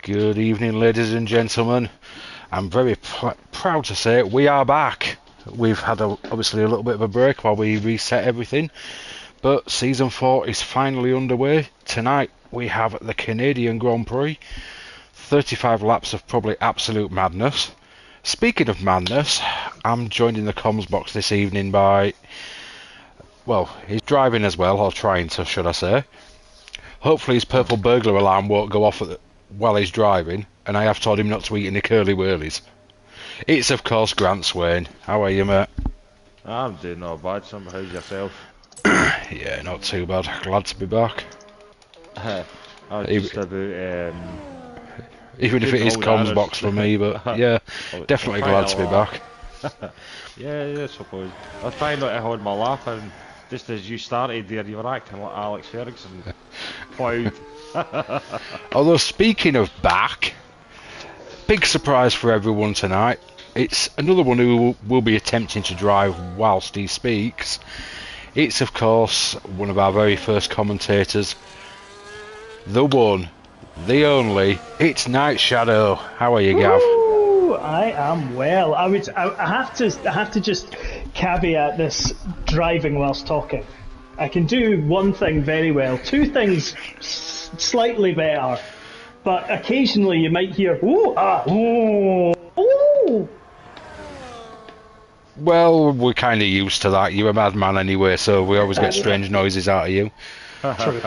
Good evening, ladies and gentlemen. I'm very proud to say we are back. We've had obviously a little bit of a break while we reset everything, but season 4 is finally underway. Tonight we have the Canadian Grand Prix, 35 laps of probably absolute madness. Speaking of madness, I'm joined in the comms box this evening by, well, he's driving as well, or trying to, should I say. Hopefully his purple burglar alarm won't go off while he's driving, and I have told him not to eat any curly whirlies. It's of course Grant Swain. How are you, mate? I'm doing not bad, son. How's yourself? Yeah, not too bad. Glad to be back. I was just about even if it is comms box for me, but yeah, definitely glad to be back. Yeah, I suppose. I was trying not to hold my laugh, and just as you started there, you were acting like Alex Ferguson. Proud. Although speaking of back, big surprise for everyone tonight. It's another one who will be attempting to drive whilst he speaks. It's of course one of our very first commentators, the one, the only. It's Night Shadow. How are you, Gav? Ooh, I am well. I have to just caveat this driving whilst talking. I can do one thing very well, two things slightly better, but occasionally you might hear ooh, ah, ooh, ooh. Well, we're kind of used to that. You're a madman anyway, so we always get strange noises out of you. True.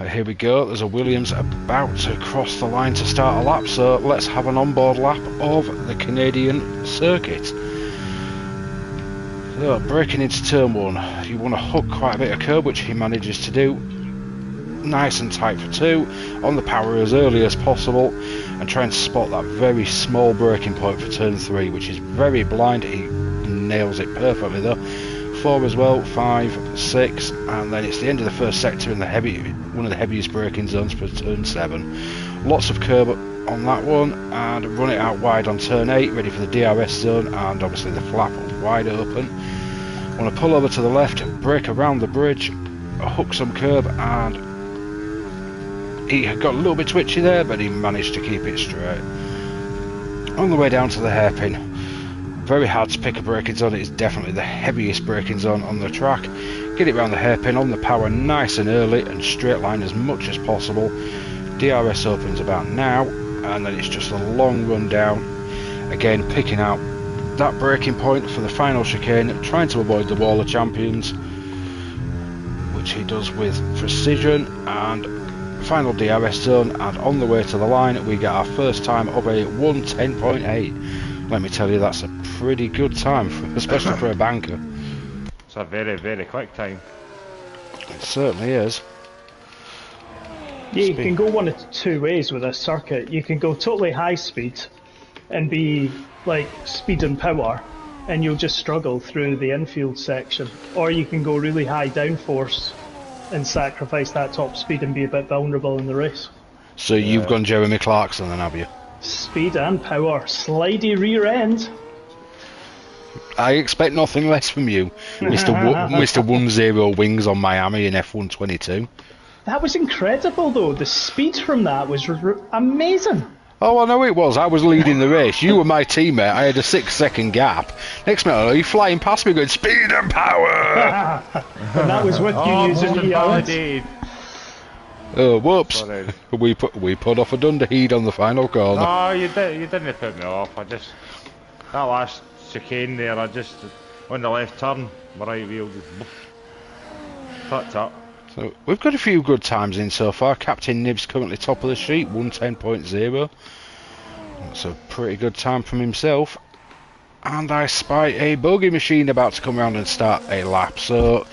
Here we go. There's a Williams about to cross the line to start a lap, so let's have an onboard lap of the Canadian circuit. So, breaking into turn 1, you want to hook quite a bit of curb, which he manages to do. Nice and tight for 2, on the power as early as possible, and try and spot that very small braking point for turn 3, which is very blind. He nails it perfectly though. 4 as well, 5, 6, and then it's the end of the first sector in the one of the heaviest braking zones for turn 7. Lots of curb on that one, and run it out wide on turn 8, ready for the DRS zone, and obviously the flap wide open. Want to pull over to the left, brake around the bridge, hook some curb, and he got a little bit twitchy there, but he managed to keep it straight. On the way down to the hairpin, very hard to pick a braking zone. It's definitely the heaviest braking zone on the track. Get it round the hairpin, on the power nice and early, and straight line as much as possible. DRS opens about now, and then it's just a long run down. Again, picking out that braking point for the final chicane, trying to avoid the wall of champions, which he does with precision, and final DRS zone, and on the way to the line we get our first time of a 1:10.8. Let me tell you, that's a pretty good time, especially for a banker. It's a very, very quick time. It certainly is. Yeah, you can go one of two ways with this circuit. You can go totally high speed and be like speed and power, and you'll just struggle through the infield section, or you can go really high downforce and sacrifice that top speed and be a bit vulnerable in the race. So you've gone Jeremy Clarkson then, have you? Speed and power, slidey rear end. I expect nothing less from you, Mr. 1-0 wings on Miami in F124. That was incredible though, the speed from that was amazing. Oh, I know it was. I was leading the race. You were my teammate. I had a 6-second gap. Next minute, you're flying past me going, speed and power! And that was with you using the Oh, whoops. We put off a dunderhead on the final corner. No, you didn't put me off. That last chicane there, on the left turn, my right wheel just tucked up. So we've got a few good times in so far. Captain Nib's currently top of the sheet, 1:10.0. That's a pretty good time from himself. And I spy a bogey machine about to come around and start a lap. So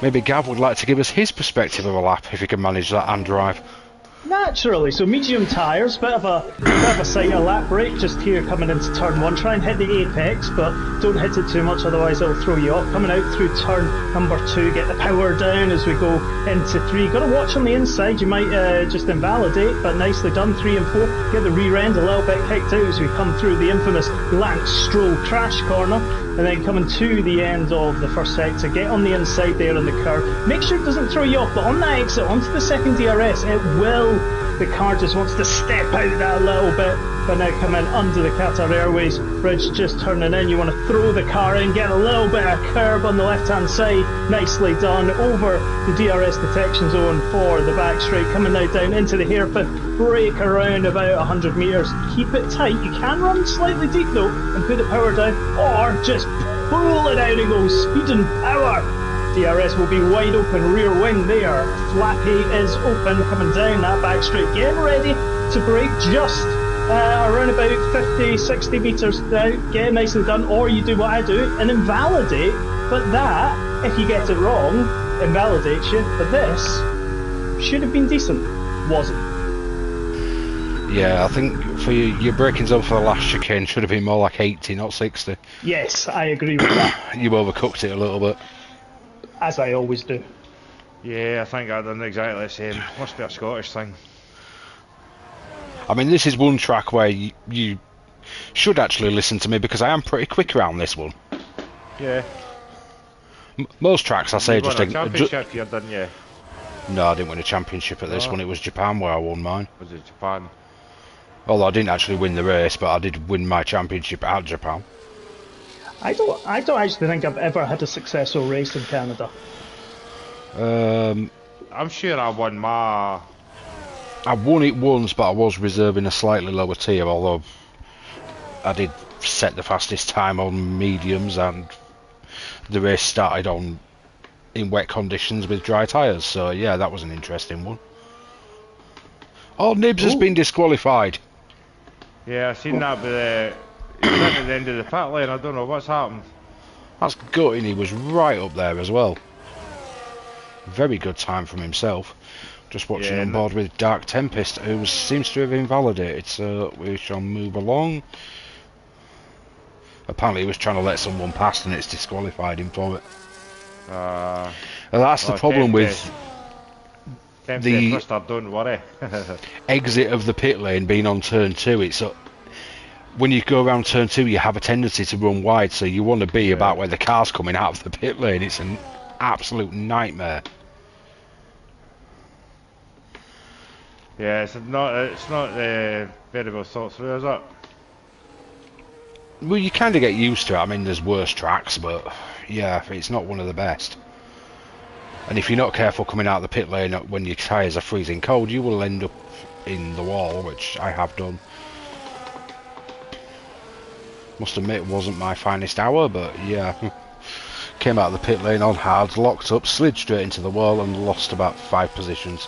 maybe Gav would like to give us his perspective of a lap, if he can manage that and drive. Naturally, so medium tyres, bit of a sight of lap brake just here coming into turn 1. Try and hit the apex, but don't hit it too much, otherwise it'll throw you off. Coming out through turn number 2, get the power down as we go into 3. Got to watch on the inside, you might just invalidate, but nicely done. 3 and 4, get the rear end a little bit kicked out as we come through the infamous Lance Stroll crash corner, and then coming to the end of the first sector, get on the inside there on the curve. Make sure it doesn't throw you off, but on that exit onto the second DRS, it will The car just wants to step out that a little bit, but now come in under the Qatar Airways bridge, just turning in. You want to throw the car in, get a little bit of curb on the left-hand side. Nicely done. Over the DRS detection zone for the back straight. Coming now down into the hairpin. Brake around about 100 metres. Keep it tight. You can run slightly deep though and put the power down, or just pull it out and go speed and power. DRS will be wide open, rear wing there. Flappy is open, coming down that back straight, getting ready to brake just around about 50, 60 metres out. Get it nicely done, or you do what I do and invalidate, but that, if you get it wrong, invalidates you. But this should have been decent, wasn't. Yeah, I think for your braking zone for the last chicane should have been more like 80, not 60. Yes, I agree with that. You overcooked it a little bit. As I always do. Yeah, I think I done exactly the same. Must be a Scottish thing. I mean, this is one track where you should actually listen to me, because I am pretty quick around this one. Yeah. Most tracks I say You just... won a championship here, didn't you? No, I didn't win a championship at this one. It was Japan where I won mine. Was it Japan? Although I didn't actually win the race, but I did win my championship at Japan. I don't actually think I've ever had a successful race in Canada. I'm sure I won my... I won it once, but I was reserving a slightly lower tier, although I did set the fastest time on mediums, and the race started in wet conditions with dry tyres, so yeah, that was an interesting one. Oh, Nibs has been disqualified. Yeah, I seen that, but he's at the end of the pit lane. I don't know what's happened. That's gutting, he was right up there as well. Very good time from himself. Just watching on board with Dark Tempest, who seems to have invalidated, so we shall move along. Apparently he was trying to let someone past and it's disqualified him for it. And that's the problem with the Twister, don't worry. exit of the pit lane being on turn 2. It's when you go around turn 2 you have a tendency to run wide, so you want to be about where the car's coming out of the pit lane. It's an absolute nightmare. Yeah, it's not very well thought through, is it? Well, you kind of get used to it. I mean, there's worse tracks, but yeah, it's not one of the best. And if you're not careful coming out of the pit lane when your tyres are freezing cold, you will end up in the wall, which I have done. Must admit, it wasn't my finest hour, but yeah. Came out of the pit lane on hard, locked up, slid straight into the wall and lost about 5 positions.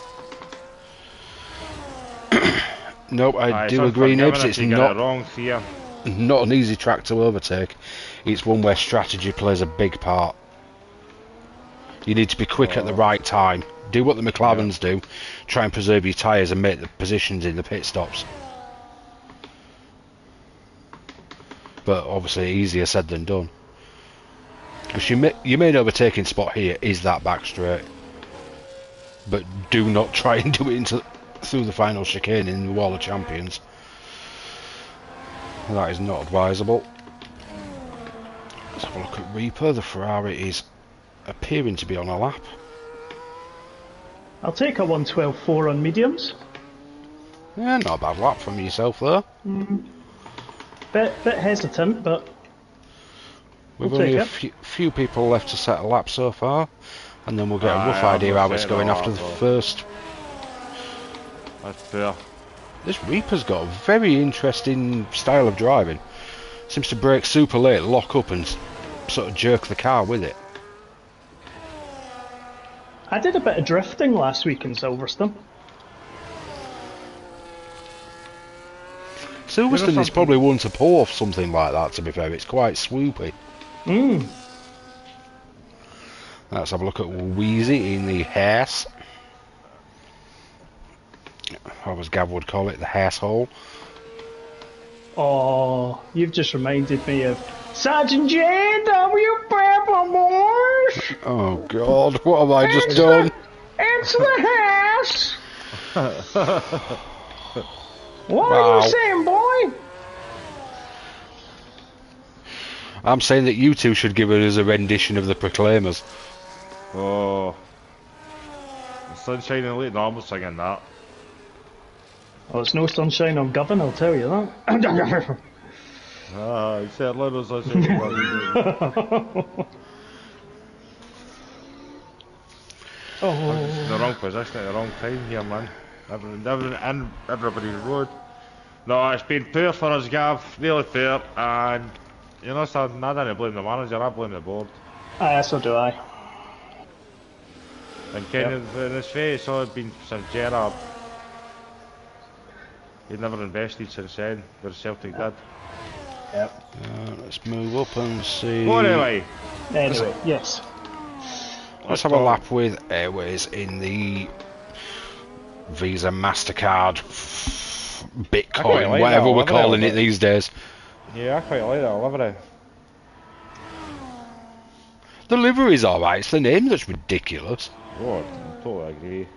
Nope, I do agree, Nibs, it's not an easy track to overtake. It's one where strategy plays a big part. You need to be quick at the right time. Do what the McLarens do. Try and preserve your tyres and make the positions in the pit stops. But obviously easier said than done. Because your main overtaking spot here is that back straight. But do not try and do it through the final chicane in the Wall of Champions. That is not advisable. Let's have a look at Reaper. The Ferrari is appearing to be on a lap. I'll take a 112.4 on mediums. Yeah, not a bad lap from yourself there. Bit hesitant, but we've only a few people left to set a lap so far, and then we'll get a rough idea how it's going after the first. That's fair. This Reaper's got a very interesting style of driving. Seems to brake super late, lock up and sort of jerk the car with it. I did a bit of drifting last week in Silverstone. Silverstone is probably one to pull off something like that, to be fair. It's quite swoopy. Let's have a look at Wheezy in the Haas. Or as Gav would call it, the Haas hole. Oh, you've just reminded me of Sergeant J.W. Pepper, boys! Oh God, what have I just done? It's the Haas! What are you saying, boy? I'm saying that you two should give us a rendition of the Proclaimers. Oh. The Sunshine and Late, no, I'm singing that. Oh, it's no sunshine on Govan, I'll tell you that. Ah, it's certainly no such thing as I'm just in the wrong position at the wrong time here, man. Everybody's road. No, it's been poor for us, Gav. Really poor. And you know something, I don't blame the manager, I blame the board. So do I. And kind of in his face, it's been since Gerrard. He'd never invested since then, where Celtic did. Yep. Let's move up and see. Well, anyway, Yes. Let's have a lap with Airways in the Visa, MasterCard, Bitcoin, like whatever that we're calling it these days. Yeah, I quite like that livery. The livery's alright, it's the name that's ridiculous. Oh, I totally agree.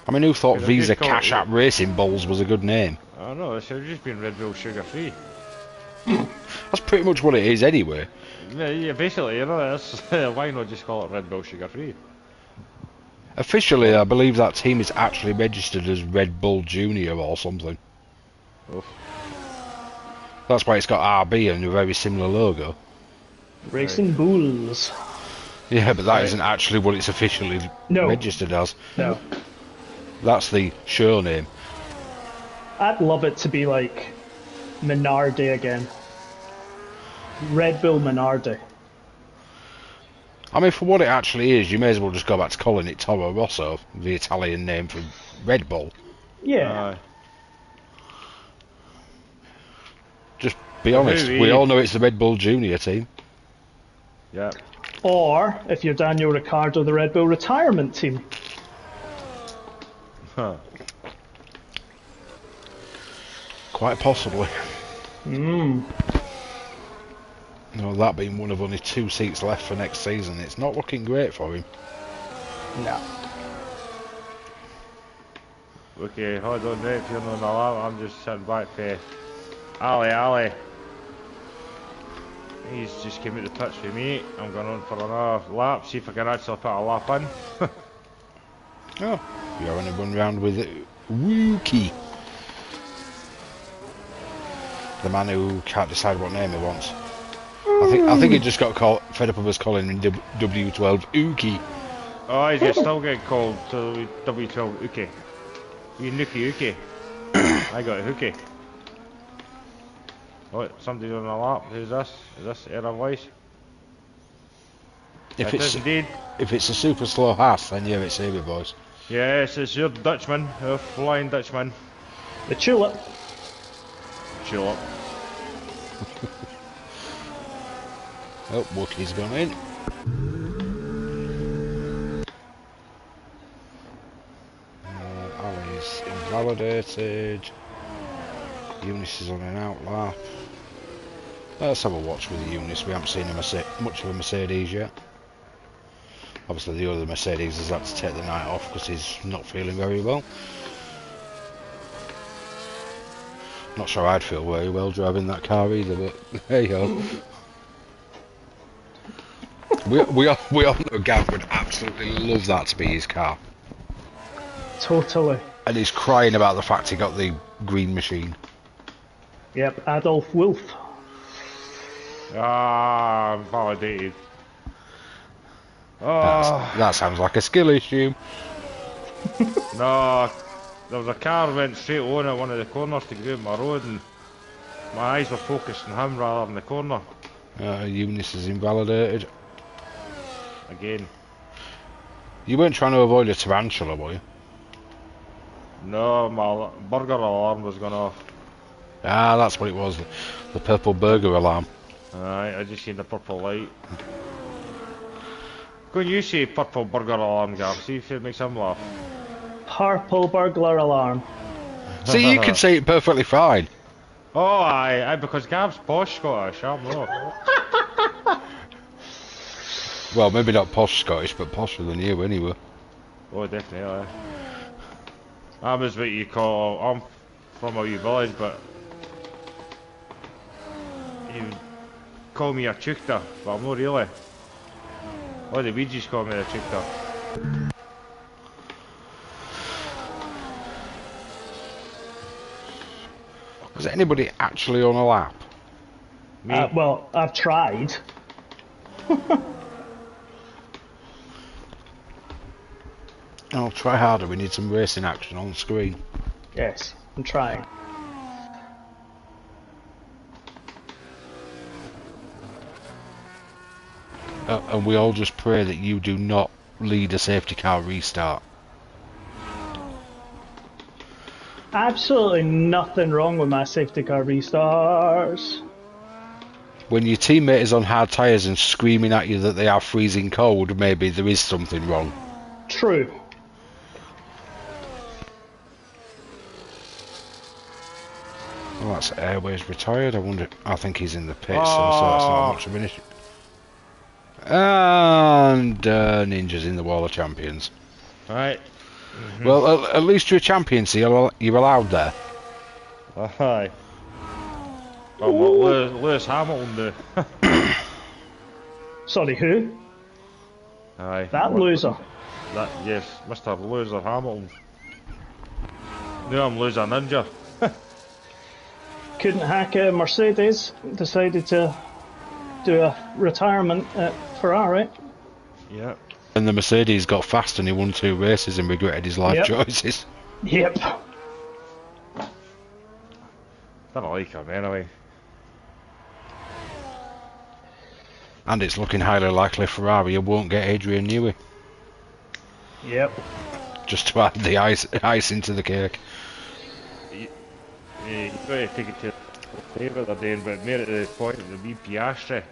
I mean, who thought Could have Visa just called Cash it- App Racing Bulls was a good name? I don't know, it should have just been Red Bull sugar free. That's pretty much what it is anyway. Yeah, basically, you know, that's, why not just call it Red Bull sugar free? Officially, I believe that team is actually registered as Red Bull Junior or something. Oof. That's why it's got RB and a very similar logo. Racing Bulls. Yeah, but that isn't actually what it's officially registered as. No. That's the show name. I'd love it to be like Minardi again. Red Bull Minardi. I mean, for what it actually is, you may as well just go back to calling it Toro Rosso, the Italian name for Red Bull. Yeah. Just be honest, we all know it's the Red Bull Junior team. Yeah. Or, if you're Daniel Ricciardo, the Red Bull retirement team. Huh. Quite possibly. Mm. No, that being one of only 2 seats left for next season, it's not looking great for him. No. Okay, hold on there, if you're not allowed, I'm just sitting back for Ali. He's just came out the pitch with me. I'm going on for another lap, see if I can actually put a lap in. Oh, you're having a run round with Wookie. The man who can't decide what name he wants. I think he just got fed up of us calling him W12 Ookie. Oh, he's still getting called to W12 Uki. You Nuki Uki. I got Hookie. Oh, somebody's on a lap. Who's this? Is this Era Voice? If It is indeed. If it's a super slow Haas, then yeah, it's Saber Boys. Yes, it's your Dutchman, your flying Dutchman. The Tulip. Tulip. Oh, Wookie's gone in. Ali's invalidated. Eunice is on an out lap. Let's have a watch with Eunice. We haven't seen much of a Mercedes yet. Obviously the other Mercedes has had to take the night off because he's not feeling very well. Not sure I'd feel very well driving that car either, but hey ho. we all know Gav would absolutely love that to be his car. Totally. And he's crying about the fact he got the green machine. Yep, Adolf Wolf. Ah, I'm validated. Oh. That sounds like a skill issue. No, there was a car went straight on at one of the corners to get out my road and my eyes were focused on him rather than the corner. Eunice is invalidated. Again. You weren't trying to avoid a tarantula, were you? No, my burger alarm was going off. Ah, that's what it was. The purple burger alarm. Aye, I just seen the purple light. Go on, you say purple burger alarm, Gav, see if it makes him laugh. Purple burglar alarm. See, you could say it perfectly fine. Oh, aye, because Gav's posh Scottish, I'm not. Well, maybe not posh Scottish, but posher than you anyway. Oh, definitely. I'm as what you call, I'm from a wee village, but you call me a chukta, but I'm not really. Oh, the Ouija's got me a tractor. Was anybody actually on a lap? Me? Well, I've tried. Oh, try harder. We need some racing action on screen. Yes, I'm trying. And we all just pray that you do not lead a safety car restart. Absolutely nothing wrong with my safety car restarts. When your teammate is on hard tyres and screaming at you that they are freezing cold, maybe there is something wrong. True. Well, that's Airways retired. I think he's in the pits, so that's not much of an issue. And Ninja's in the Wall of Champions. Right. Well, at least you're a champion, so you're allowed there. Aye. Well, what Lewis Hamilton do? Sorry, who? Aye. That loser. That, yes, Mr. Loser Hamilton. No, I'm Loser Ninja. Couldn't hack a Mercedes. Decided to do a retirement at Ferrari. Yeah. And the Mercedes got fast and he won 2 races and regretted his life choices. Yep. Don't like him anyway. And it's looking highly likely Ferrari won't get Adrian Newey. Yep. Just to add the ice into the cake. You got to take it to favour they're doing, but more at the point of the Piastri.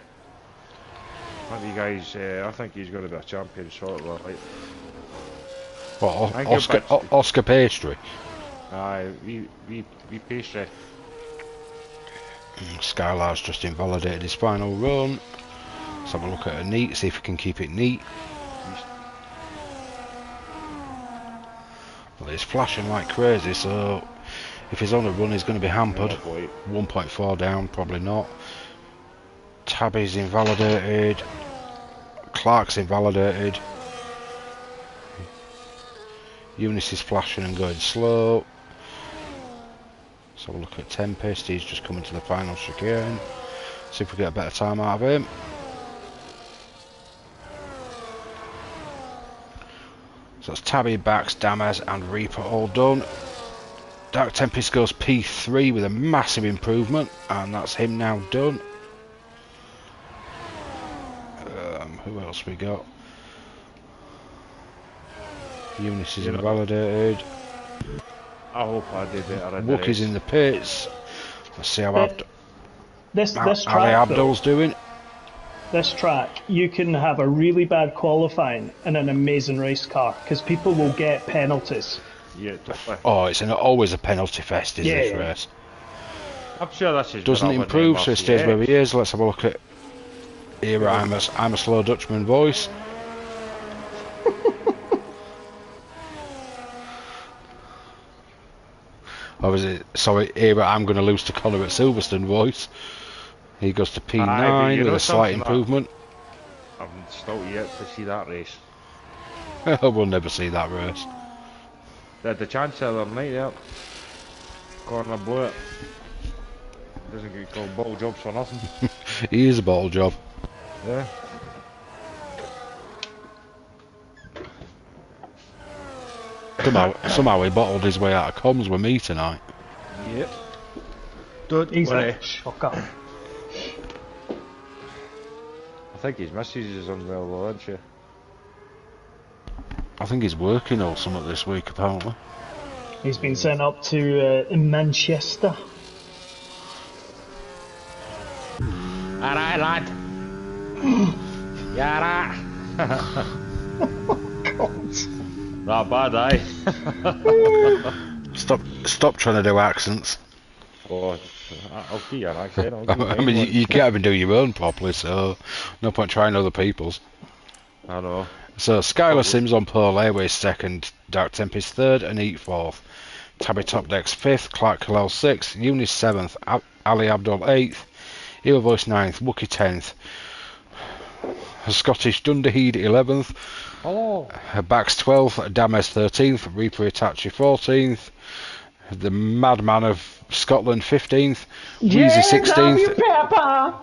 I think I think he's going to be a champion shortly. Like. What, Oscar Pastry? Aye, we Pastry. Skylar's just invalidated his final run. Let's have a look at a neat, see if we can keep it neat. Well, it's flashing like crazy, so if he's on a run, he's going to be hampered. 1.4 down, probably not. Tabby's invalidated. Clark's invalidated. Eunice is flashing and going slow. Let's have a look at Tempest. He's just coming to the final chicane. See if we get a better time out of him. So that's Tabby, Bax, Damas and Reaper all done. Dark Tempest goes P3 with a massive improvement, and that's him now done. Who else we got? Eunice is invalidated. I hope I did better. Wookie's in the pits. Let's see how this Ali track, Abdul's doing. This track, you can have a really bad qualifying and an amazing race car, because people will get penalties. Yeah, definitely. Oh, it's always a penalty fest, is this race? I'm sure this is doesn't improve, so it stays where he is. Let's have a look at Era. I'm a slow Dutchman voice. Or was it? Sorry, Era. I'm going to lose to Connor at Silverstone voice. He goes to P9 with a slight improvement. I'm still yet to see that race. We'll never see that race. They had the chance the other night there. Corner blew it. Doesn't get called bottle jobs for nothing. He is a bottle job. Yeah. Somehow he bottled his way out of comms with me tonight. Yep. Don't worry. A shocker. I think his missus is unwell though, isn't she? I think he's working or something this week apparently. He's been sent up to Manchester. Alright, lad. Yeah, right. Not bad, eh? Stop trying to do accents. Oh, I'll give you an accent. I mean, you can't even do your own properly, so no point trying other people's. I know. So Skylar Sims on pole, Airways second, Dark Tempest third, and Eat fourth. Tabby Top Decks fifth, Clark Kalel sixth, Eunice seventh, Ali Abdul eighth, Eva Voice ninth, Wookie 10th. Scottish Dunderheed 11th. Oh. Bax 12th. Dames 13th. Reaper Itachi 14th. The Madman of Scotland 15th. Wheezy 16th. Pepper!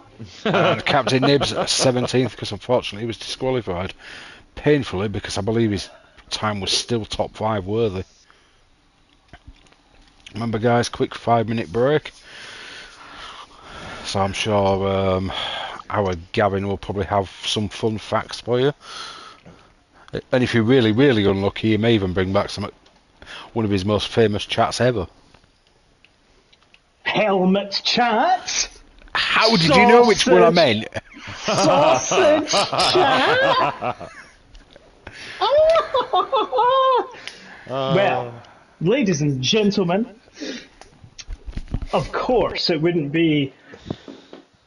And Captain Nibs 17th, because unfortunately he was disqualified. Painfully, because I believe his time was still top 5 worthy. Remember, guys, quick 5-minute break. So I'm sure our Gavin will probably have some fun facts for you. And if you're really, really unlucky, he may even bring back one of his most famous chats ever. Helmet chat. How did you know which one I meant? Sausage chat. Well, ladies and gentlemen, of course it wouldn't be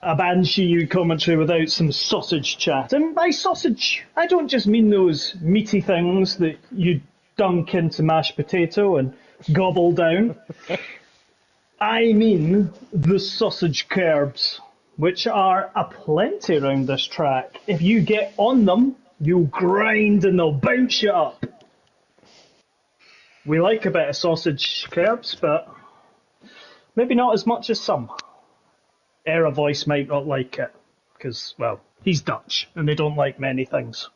a Banshee commentary without some sausage chat. And by sausage, I don't just mean those meaty things that you dunk into mashed potato and gobble down. I mean the sausage curbs, which are aplenty around this track. If you get on them, you'll grind and they'll bounce you up. We like a bit of sausage curbs, but maybe not as much as some. Era Voice might not like it, because, well, he's Dutch, and they don't like many things.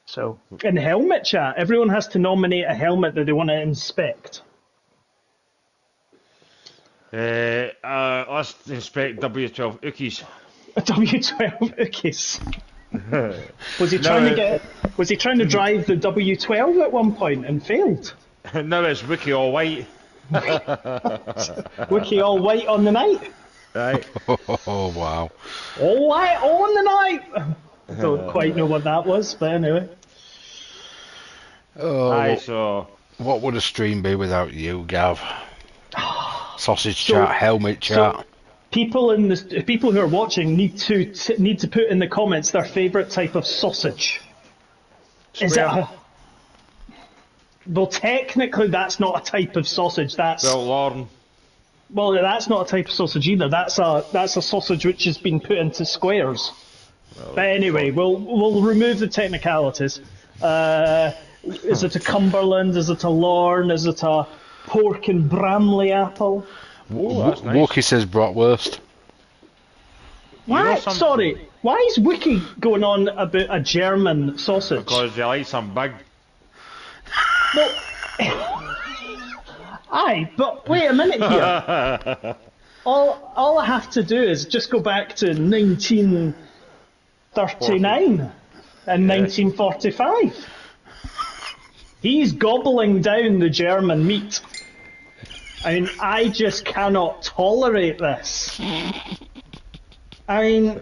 So, in helmet chat, everyone has to nominate a helmet that they want to inspect. Let's inspect W12 Ookies. A W12 Ookies. Was he trying to drive the W12 at one point and failed? No, it's Wiki all white. Wiki all white on the night? Right. Oh, wow. All white on the night! I don't quite know what that was, but anyway. Oh, So what would a stream be without you, Gav? Sausage chat, helmet chat. People who are watching need to put in the comments their favourite type of sausage. Is it well, technically that's not a type of sausage. That's Lauren. Well, that's not a type of sausage either. That's a sausage which has been put into squares. But anyway, we'll remove the technicalities. Is it a Cumberland? Is it a Lorne? Is it a pork and Bramley apple? Oh, that's nice. Wookie says bratwurst. Why? Sorry, why is Wiki going on about a German sausage? Because you like some big. Well, aye, but wait a minute here. All I have to do is just go back to 1939 and 1945. He's gobbling down the German meat. I mean, I just cannot tolerate this. I mean,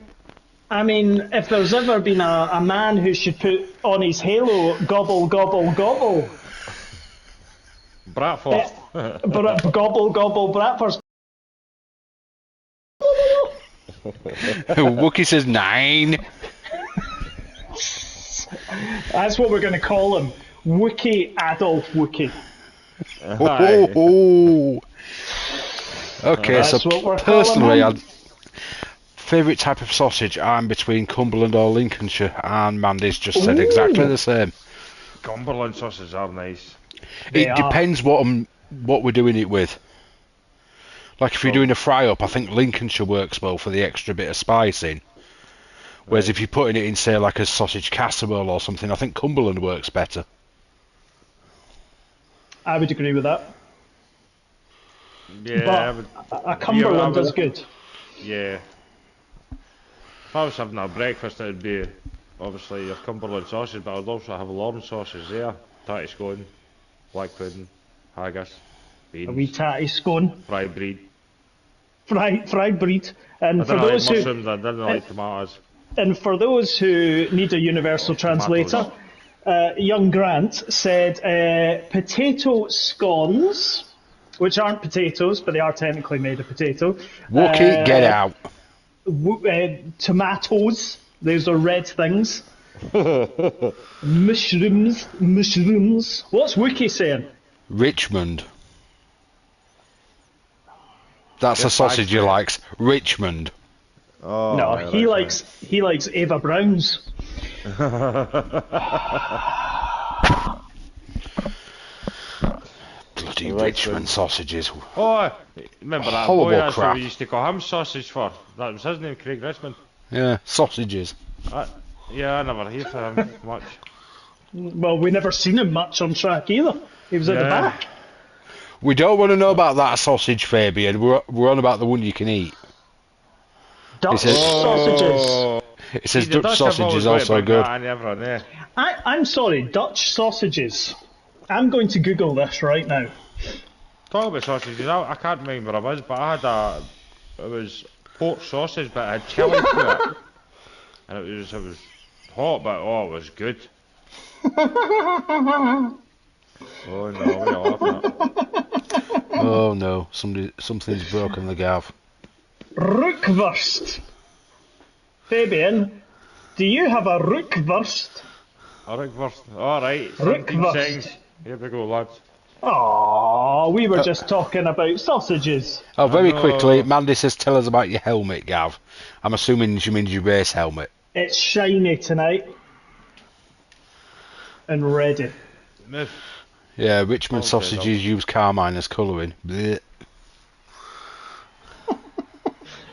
if there's ever been a man who should put on his halo, gobble, gobble, gobble. Bratwurst. Gobble, gobble, bratwurst. Wookie says 9. That's what we're going to call him. Wookie Adolf Wookie. Oh. Okay, That's so what we're personally, calling him. favourite type of sausage, I'm between Cumberland or Lincolnshire, and Mandy's just said exactly the same. Cumberland sausages are nice. It depends what we're doing it with. Like if you're doing a fry up, I think Lincolnshire works well for the extra bit of spice in. Whereas if you're putting it in, say, like a sausage casserole or something, I think Cumberland works better. I would agree with that. Yeah, but a Cumberland is good. Yeah. If I was having a breakfast, it would be obviously your Cumberland sausage, but I'd also have a Lorne sausage there. Tatty scone, black pudding, haggis, beans. A wee tatty scone. Fried bread. Fried bread. And I for don't those like who mushrooms, I didn't like tomatoes. And for those who need a universal translator, young Grant said potato scones, which aren't potatoes, but they are technically made of potato. Wookie, get out. Tomatoes, those are red things. Mushrooms. What's Wookie saying? Richmond. That's a sausage he likes. Richmond. Oh, No, right, he right, likes Ava Browns. Bloody Right, Richmond sausages. Oh, remember that Horrible boy? That's crap. what we used to call him sausage for. That was his name, Craig Richmond. Yeah, sausages. Yeah, I never hear from him much. Well, we never seen him much on track either. He was at the Yeah. back. We don't want to know about that sausage, Fabian. We're on about the one you can eat. Dutch says- sausages. Oh, It says see, the Dutch have sausage always is got to also bring good. that in everyone, eh? I'm sorry, Dutch sausages. I'm going to Google this right now. Talk about sausages, I can't remember what it was, but I had it was pork sausage, but it had chili to it. And it was hot, but oh, it was good. Oh no, we are laughing at. Oh no, something's broken the gav. Rookwurst. Fabian, do you have a rookwurst? Alright, 17 Rookwurst. seconds. Here we go, lads. Oh, we were just talking about sausages. Oh, very know. quickly, Mandy says, tell us about your helmet, Gav. I'm assuming she means your race helmet. It's shiny tonight. And ready. Myth. Yeah, Richmond Okay, sausages use carmine as colouring. Blech.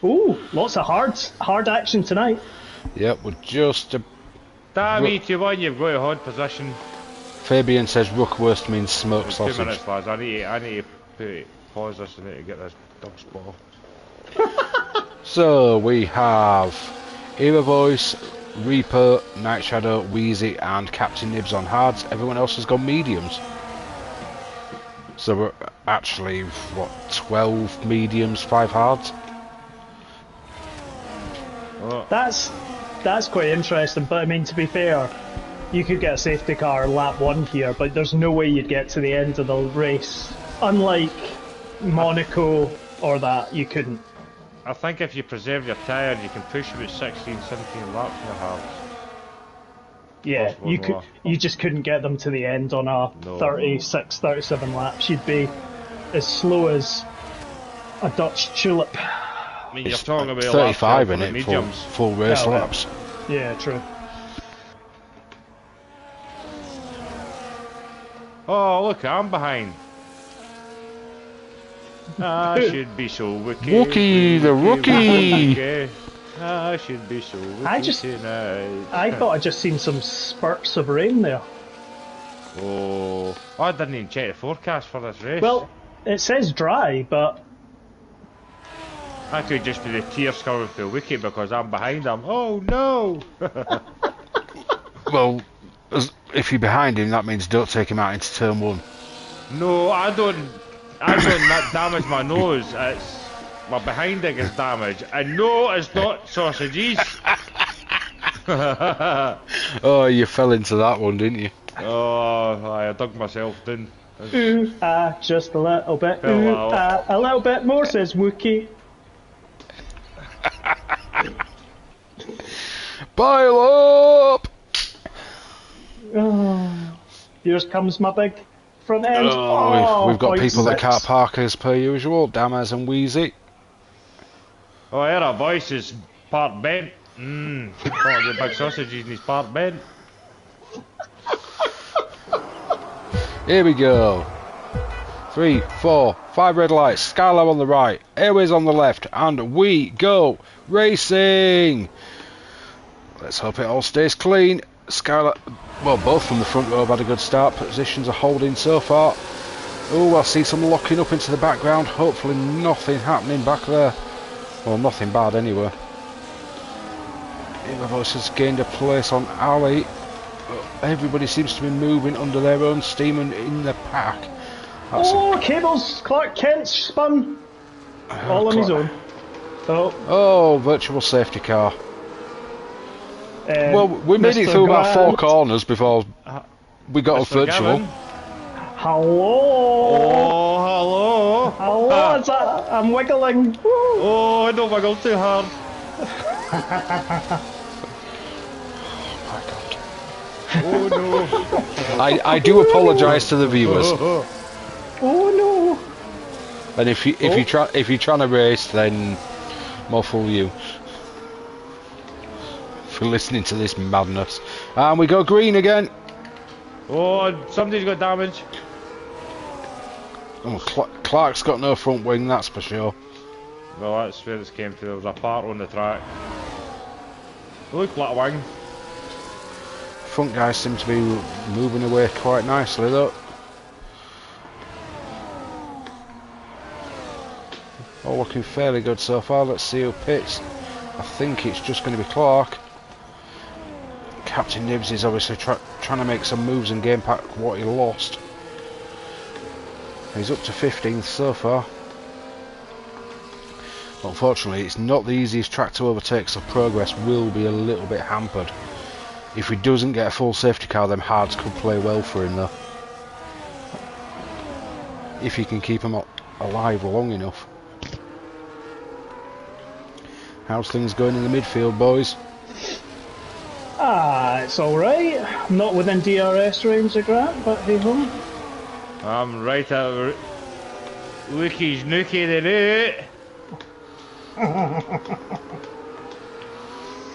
Ooh, lots of hard action tonight. Yep, we're just... Damn E21, you've got a hard position. Fabian says Ruckwurst means smoked 2 sausage. minutes, lads. I need to pause this. I need to get this dog's ball. So, we have Era Voice, Reaper, Night Shadow, Wheezy and Captain Nibs on hards. Everyone else has gone mediums. So we're actually, what, 12 mediums, 5 hards? Oh, That's quite interesting, but I mean, to be fair, you could get a safety car lap 1 here, but there's no way you'd get to the end of the race. Unlike Monaco or that, you couldn't. I think if you preserve your tyre, you can push about 16, 17 laps in your halves. Yeah, Possible more. you just couldn't get them to the end on a No. 36, 37 laps. You'd be as slow as a Dutch tulip. I mean, It's you're talking about 35 laps in for it, mediums. full race Oh, yeah. laps. Yeah, true. Oh, look, I'm behind. I should be so wicked. Wookie, the rookie! Wookie. I should be so wicked tonight. I thought I'd just seen some spurts of rain there. Oh, I didn't even check the forecast for this race. Well, it says dry, but that could just be the tears coming through Wiki because I'm behind him. Oh no! Well, if you're behind him, that means don't take him out into turn 1. No, I don't not damage my nose. It's my behind leg is damaged. And no, it's not sausages. Oh, you fell into that one, didn't you? Oh, I dug myself down. ooh, just a little bit. Oh, Ooh, wow. a little bit more, says Wookie. Pile up! Oh, here comes my big front end. Oh, we've got people that 0.6. can't park as per usual. Dammers and Wheezy. Oh, here our voice is part bent. Got the big sausages in his part bent. Here we go. 3, 4, 5 red lights. Skylab on the right. Airways on the left. And we go racing. Let's hope it all stays clean. Skylab, well, both from the front row have had a good start. Positions are holding so far. Oh, I see some locking up into the background. Hopefully nothing happening back there. Well, nothing bad anyway. Voice has gained a place on Ali. Everybody seems to be moving under their own steam and in the pack. That's Oh, cables! Clark Kent spun. All on his own. Oh, virtual safety car. Well, we made it Mr. through about 4 Grant. corners before we got a Mr. virtual. Gavin. Hello! Oh, hello. Hello, I'm wiggling. Woo. Oh, don't wiggle too hard. Oh no. I do apologise to the viewers. Oh no! And if you're trying to race, then more fool you. for listening to this madness. And we go green again. Oh, somebody's got damage. Oh, Clark's got no front wing, that's for sure. Well, that's where this came to. There was a part on the track. It looked like a wing. Front guys seem to be moving away quite nicely though. All looking fairly good so far. Let's see who pits. I think it's just going to be Clark. Captain Nibs is obviously trying to make some moves and gain back what he lost. He's up to 15th so far. Unfortunately, it's not the easiest track to overtake, so progress will be a little bit hampered. If he doesn't get a full safety car, then hards could play well for him though. If he can keep him alive long enough. How's things going in the midfield, boys? It's alright. I'm not within DRS range of Grant, but hey ho. I'm right at Wiki's nookie the route.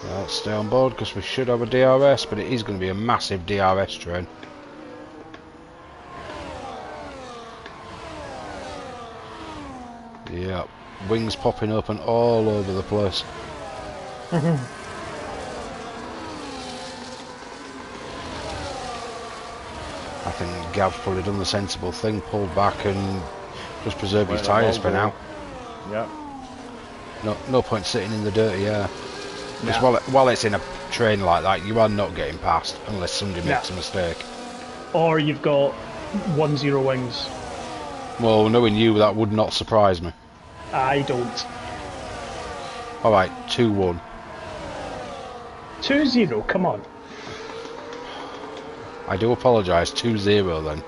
Well, stay on board because we should have a DRS, but it is going to be a massive DRS train. Yeah, wings popping open all over the place. I think Gav's probably done the sensible thing, pulled back and just preserved his tyres for now. Yeah. No point sitting in the dirty air. Because Nah. while it's in a train like that, you are not getting past unless somebody makes a mistake. Or you've got 1-0 wings. Well, knowing you, that would not surprise me. I don't. Alright, 2-1. 2-0, come on. I do apologise, 2-0 then.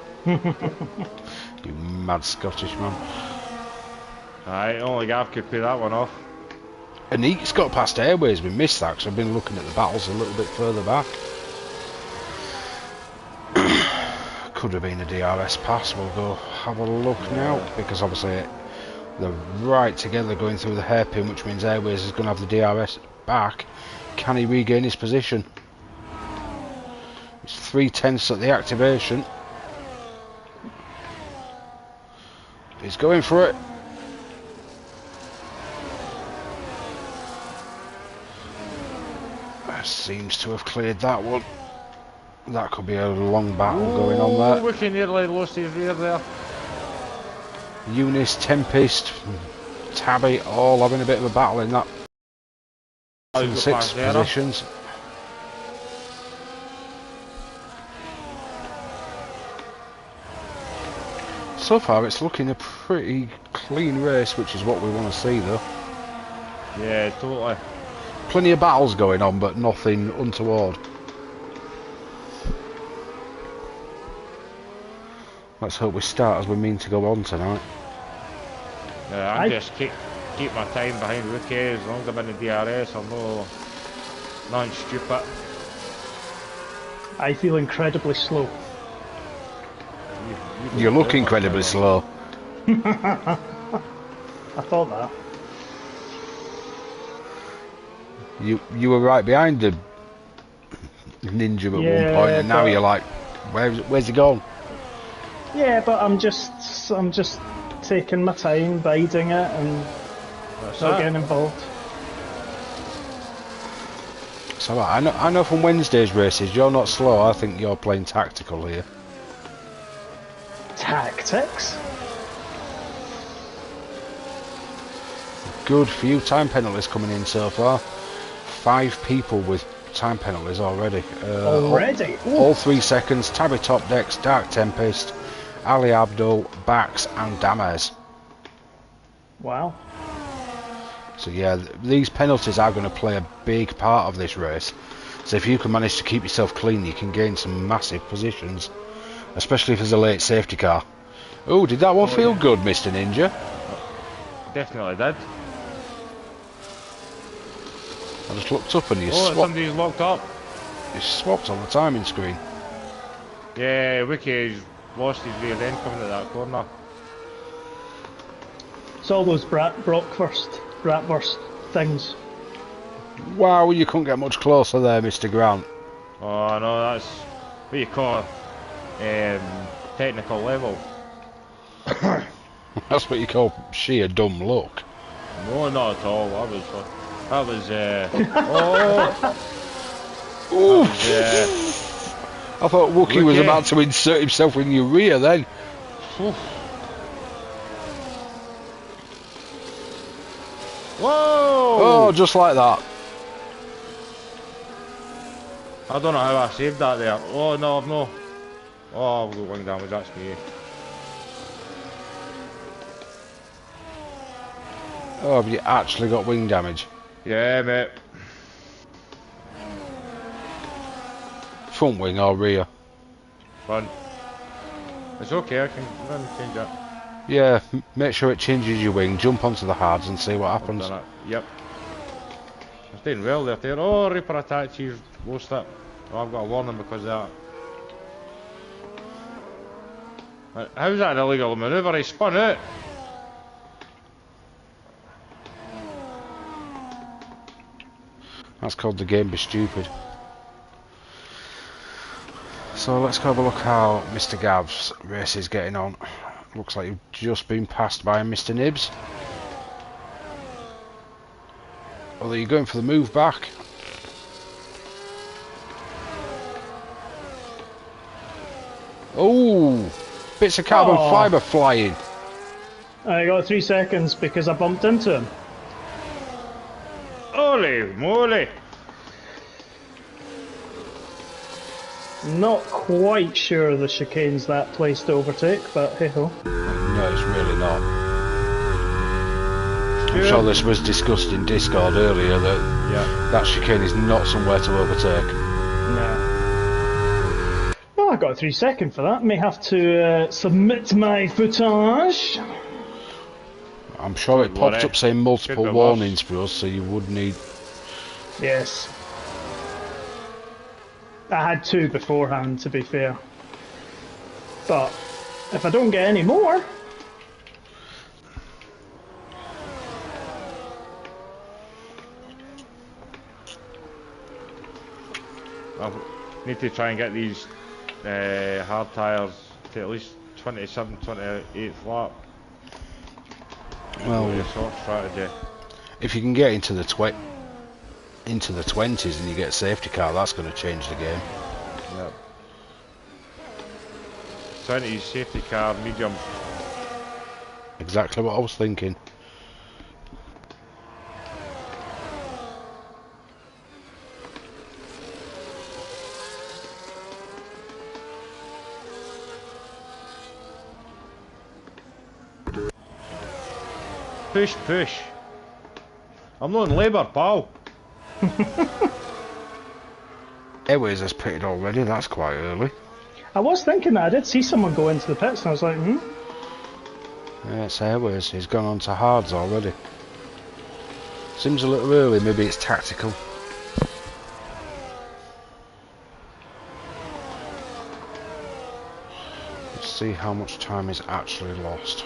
You mad Scottish man. Aye, only Gav could pay that one off. And he's got past Airways, we missed that because I've been looking at the battles a little bit further back. Could have been a DRS pass, we'll go have a look now, because obviously they're right together going through the hairpin, which means Airways is going to have the DRS back. Can he regain his position? It's 3/10 at the activation. He's going for it. Seems to have cleared that one. That could be a long battle going on there. Wiki nearly lost his rear there. Eunice, Tempest, Tabby, all having a bit of a battle in that. Six positions. So far it's looking a pretty clean race, which is what we want to see though. Yeah, totally. Plenty of battles going on, but nothing untoward. Let's hope we start as we mean to go on tonight. I'm just keep my time behind Wiki as long as I'm in the DRS. I'm not stupid. I feel incredibly slow. You look incredibly slow. I thought that. You were right behind the ninja at one point, and now you're like, where's he gone? Yeah, but I'm just taking my time, biding it, and not getting involved. So I know from Wednesday's races you're not slow. I think you're playing tactical here. Tactics? Good few time penalties coming in so far. 5 people with time penalties already. Already? All 3 seconds. Tabby Top Decks, Dark Tempest, Ali Abdul, Bax and Damez. Wow. So yeah, these penalties are going to play a big part of this race. So if you can manage to keep yourself clean, you can gain some massive positions. Especially if there's a late safety car. Oh, did that one feel good, Mr. Ninja? Definitely did. I just looked up and you somebody's locked up. You swapped on the timing screen. Yeah, Wiki's lost his rear end coming at that corner. It's all those bratwurst things. Wow, you couldn't get much closer there, Mr. Grant. Oh no, that's what you call technical level. That's what you call sheer dumb luck. No, not at all. That was Ooh. that I thought Wookie was Wookie. about to insert himself in your rear then. Whoa! Oh, just like that. I don't know how I saved that there. Oh no, I've no. Oh, I've got wing damage. That's me. Oh, have you actually got wing damage? Yeah, mate. Front wing or rear? Fun. It's okay. I can change that. Yeah, make sure it changes your wing, jump onto the hards and see what happens. I've done it. Yep. I'm doing well there. Oh, Reaper attack, you've lost it. Oh, I've got a warning because of that. How's that an illegal manoeuvre? He spun out. That's called the game be stupid. So let's go have a look how Mr. Gav's race is getting on. Looks like you've just been passed by Mr. Nibs. Although you're going for the move back. Oh, bits of carbon fibre flying. I got 3 seconds because I bumped into him. Holy moly! Not quite sure the chicane's that place to overtake, but hey ho. No, it's really not. I'm sure this was discussed in Discord earlier that that chicane is not somewhere to overtake. No. Well, I got 3 seconds for that. May have to submit my footage. I'm sure it popped up saying multiple warnings for us, so you would need... Yes. I had 2 beforehand, to be fair. But if I don't get any more... I need to try and get these hard tyres to at least 27, 28 lap. Well, soft strategy. if you can get into the 20s and you get a safety car, that's going to change the game. Yep. 20s, safety car, medium. Exactly what I was thinking. Push, push. I'm not in labour, pal. Airways has pitted already, that's quite early. I was thinking that. I did see someone go into the pits and I was like, Yeah, it's Airways, he's gone on to hards already. Seems a little early, maybe it's tactical. Let's see how much time is actually lost.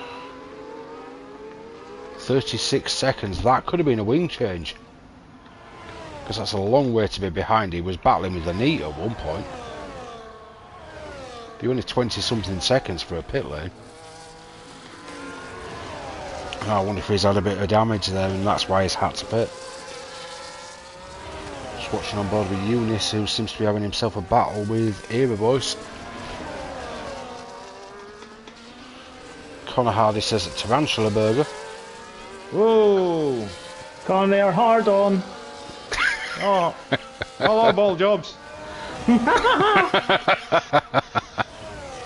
36 seconds, that could have been a wing change. Because that's a long way to be behind. He was battling with the knee at one point. You're only 20 something seconds for a pit lane. And I wonder if he's had a bit of damage there and that's why he's had to pit. Just watching on board with Eunice, who seems to be having himself a battle with Era Boys. Connor Hardy says that Tarantula Burger. Whoa! Con, they are hard on. Oh, I love ball jobs.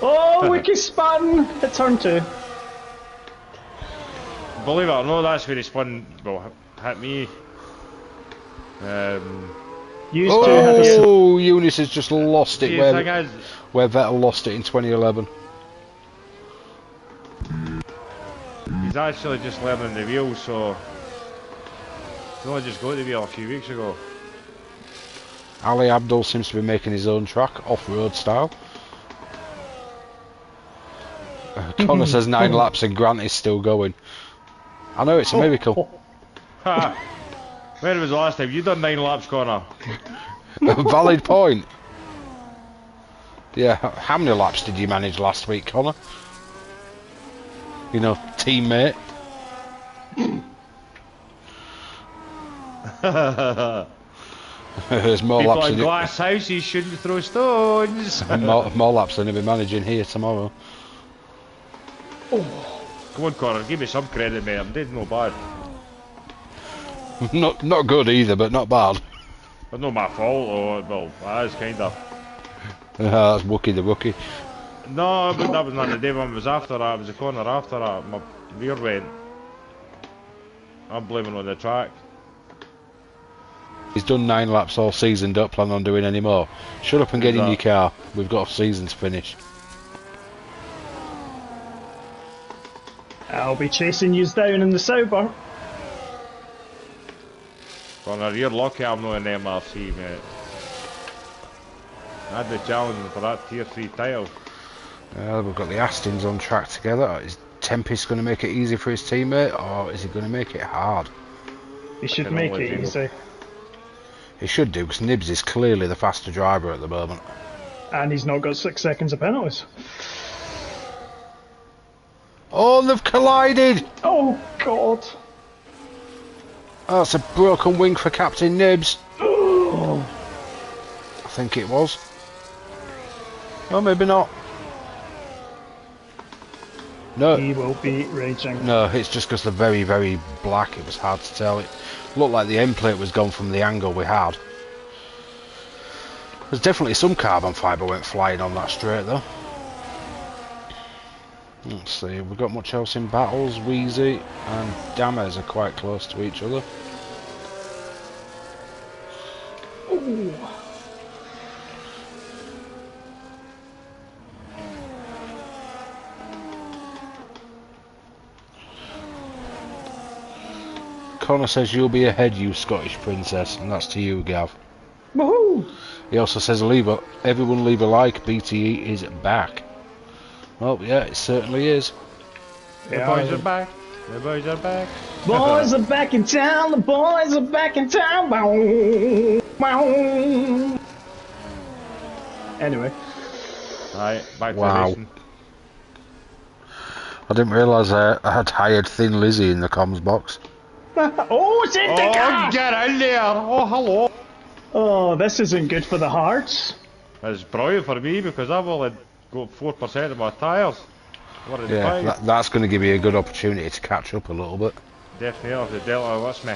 Oh, Wiki spun at turn 2. Believe it or not, that's where he spun. Well, hit me. Oh, Eunice has just lost it where Vettel lost it in 2011. He's actually just learning the wheel, so he's only just got the wheel a few weeks ago. Ali Abdul seems to be making his own track, off-road style. Connor says 9 laps and Grant is still going. I know, it's a miracle. When was the last time you done 9 laps, Connor? Valid point. Yeah, how many laps did you manage last week, Connor? You know, teammate. There's more People laps in than glass houses shouldn't throw stones. more laps than he'll be managing here tomorrow. Oh. Come on, Connor, give me some credit, mate. I'm dead no bad. Not good either, but not bad. But not my fault, or well, that is kind of. That's Wookie the rookie. No, but that was not the day when it was after that. It was the corner after that. My rear went. I'm blaming on the track. He's done 9 laps all season, don't plan on doing any more. Shut up and get in your car. We've got a season to finish. I'll be chasing yous down in the Sauber. Connor, you're lucky I'm not in MRC, mate. I had the challenge for that tier 3 title. We've got the Astons on track together. Is Tempest going to make it easy for his teammate, or is he going to make it hard? He should make it easy. He should do, because Nibs is clearly the faster driver at the moment. And he's not got 6 seconds of penalties. Oh, they've collided! Oh, God. Oh, it's a broken wing for Captain Nibs. I think it was. Oh, maybe not. No. He will be raging. No, it's just because they're very, very black. It was hard to tell. It looked like the end plate was gone from the angle we had. There's definitely some carbon fibre went flying on that straight though. Let's see, have we got much else in battles? Wheezy and Dammers are quite close to each other. Ooh. Connor says you'll be ahead, you Scottish princess, and that's to you, Gav. Woohoo! He also says everyone leave a like, BTE is back. Well, yeah, it certainly is. The boys are back. The boys are back. Boys are back in town. The boys are back in town. Bow, bow. Anyway. Right, back to wow. racing. I didn't realise I had hired Thin Lizzy in the comms box. Oh, it's in the car! Get in there! Oh, hello! Oh, this isn't good for the hearts. It's brilliant for me because I've only got 4% of my tyres. Yeah, that's going to give you a good opportunity to catch up a little bit. Definitely, if the Delta lets me.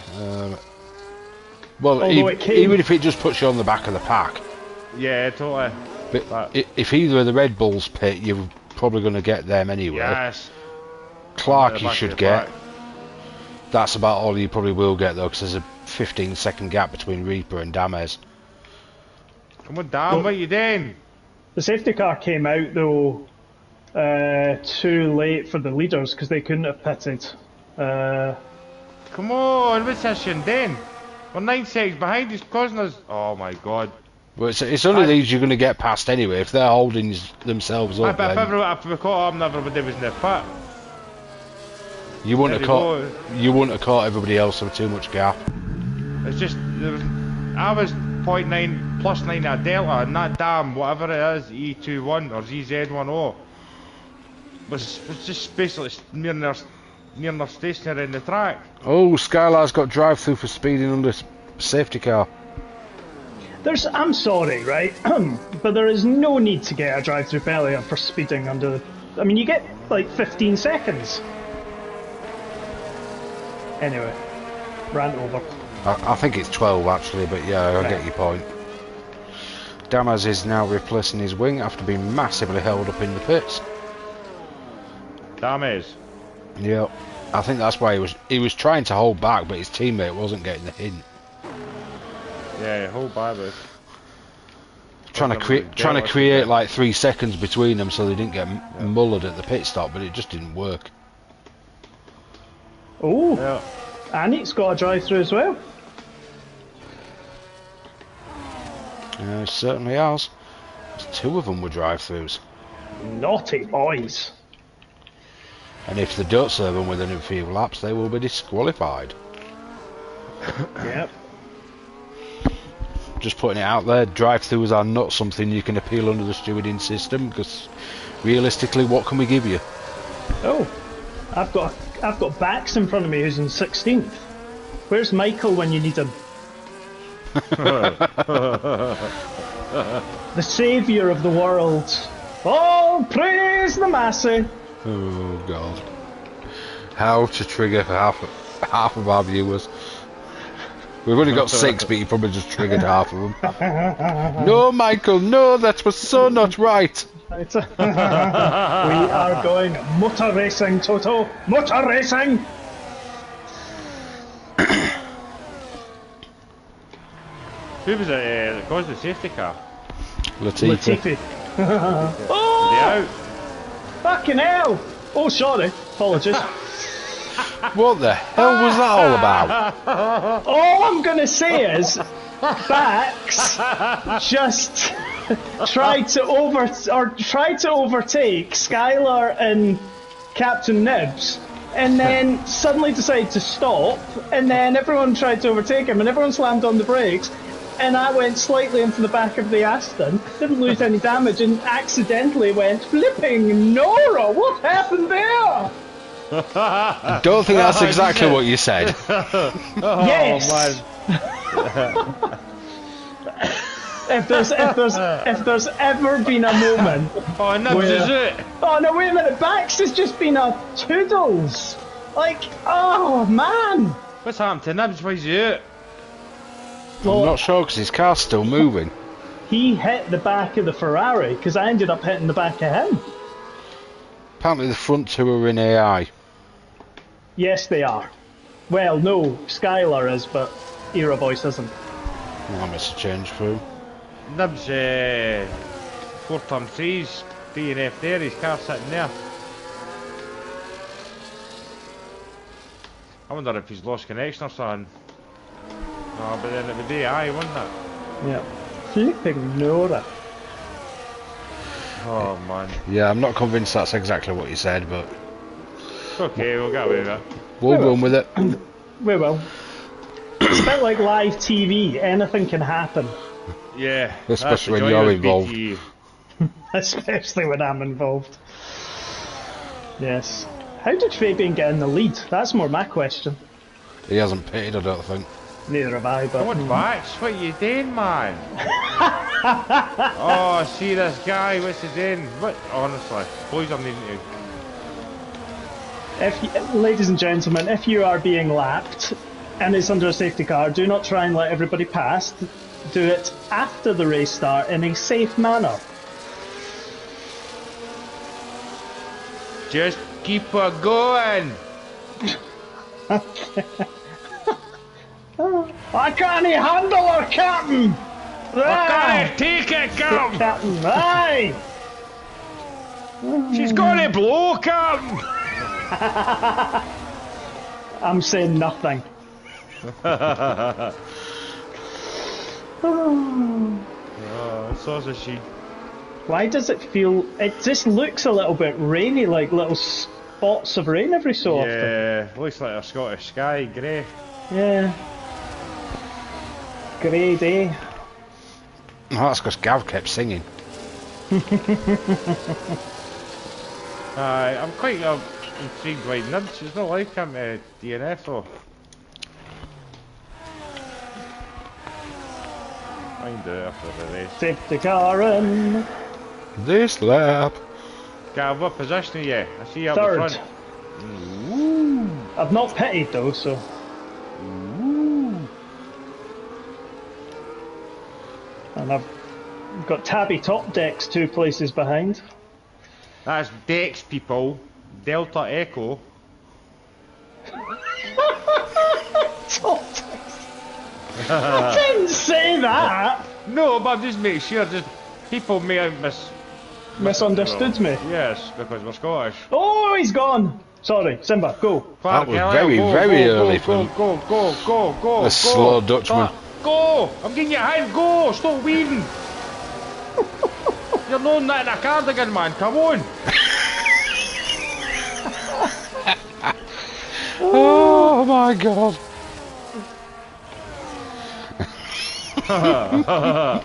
Well, even if it just puts you on the back of the pack. Yeah, totally. But if either of the Red Bulls pit, you're probably going to get them anyway. Yes. Clark you should get. That's about all you probably will get though, because there's a 15-second gap between Reaper and Dames. Come on, Dan, what are you doing? The safety car came out though too late for the leaders because they couldn't have pitted. Come on, what's this then? We're 9 seconds behind, he's causing us. Oh my god. Well, it's only these you're going to get past anyway. If they're holding themselves up, if we caught up and everybody was in the pit. You wouldn't have caught everybody else with too much gap. It's just I was 0.9 plus 9 at Delta, and that damn whatever it is E21 or ZZ10 was just basically near enough stationary in the track. Oh, Skylar's got drive-through for speeding under safety car. I'm sorry, right? But there is no need to get a drive-through penalty for speeding under. I mean, you get like 15 seconds. Anyway, rant over. I think it's 12 actually, but yeah, I get your point. Damas is now replacing his wing after being massively held up in the pits. Damas? Yeah, I think that's why he was trying to hold back, but his teammate wasn't getting the hint. Yeah, hold back, but trying to create like 3 seconds between them so they didn't get mullered at the pit stop, but it just didn't work. Oh, yeah. And it's got a drive-through as well. It certainly has. 2 of them were drive-throughs. Naughty boys. And if they don't serve them within a few laps, they will be disqualified. Yep. Just putting it out there, drive-throughs are not something you can appeal under the stewarding system, because realistically, what can we give you? Oh, I've got Bax in front of me who's in 16th. Where's Michael when you need him? The saviour of the world. Oh, praise the Massey. Oh God! How to trigger half of our viewers? We've only got 6, but you probably just triggered half of them. No, Michael, no, that was so not right. We are going motor racing, Toto. Motor racing. Who was it that caused the safety car? Latifi. Oh! They out? Fucking hell! Oh, sorry. Apologies. What the hell was that all about? All I'm gonna say is, Bax just tried to overtake Skylar and Captain Nibs, and then suddenly decided to stop, and then everyone tried to overtake him, and everyone slammed on the brakes, and I went slightly into the back of the Aston, didn't lose any damage, and accidentally went flipping Nora. What happened there? I don't think that's exactly what you said. Yes. Man. If there's ever been a moment. Oh, Nibs is it? Oh no! Wait a minute. Bax has just been a toodles. Like, oh man. What's happened to Nibs? Why's he out? I'm not sure because his car's still moving. He hit the back of the Ferrari because I ended up hitting the back of him. Apparently the front two are in AI. Yes, they are. Well, no, Skylar is, but Era Voice isn't. Well, that must have changed through. Nibs, 4x3's DNF there, his car's sitting there. I wonder if he's lost connection or something. Oh, but then it would be AI, wouldn't it? Yeah. Flipping Nora. Oh man. Yeah, I'm not convinced that's exactly what you said, but It's okay, we'll get away with it. we'll run with it. We will. It's a bit like live TV. Anything can happen. Yeah. Especially that's the when joy you're of involved. BTE. Especially when I'm involved. Yes. How did Fabian get in the lead? That's more my question. He hasn't pitted, I don't think. Neither have I, but... Come on, Max, what are you doing, man? Oh, see this guy, what's he doing? What? Honestly, boys, I'm needing to. Ladies and gentlemen, if you are being lapped and it's under a safety car, do not try and let everybody pass. Do it after the race start in a safe manner. Just keep her going. I can't handle her, Captain! Okay, take it, come. Captain, aye! She's gonna blow, come. I'm saying nothing. Oh, so is she. Why does it feel... It just looks a little bit rainy, like little spots of rain every so often. Yeah, looks like a Scottish sky, grey. Yeah. Grey day. Oh, that's because Gav kept singing. I'm quite intrigued by Nibs. She's not like him, DNF though. Find out after the race. Safety car in. This lap. Gav, what position are you? I see you up the Third. front. I've not pitted though, so... And I've got Tabby Top Decks 2 places behind. That's Dex, people. Delta Echo. Top Decks. I didn't say that! No, but just make sure, just people may have Misunderstood me. Yes, because we're Scottish. Oh, he's gone! Sorry, Simba, go. Clark, was Elliot, very go, early go, from go. the slow Dutchman. Clark, go! I'm getting you a hand, go! Stop weaving! You're not that in a cardigan, man, come on! Oh my god. Oh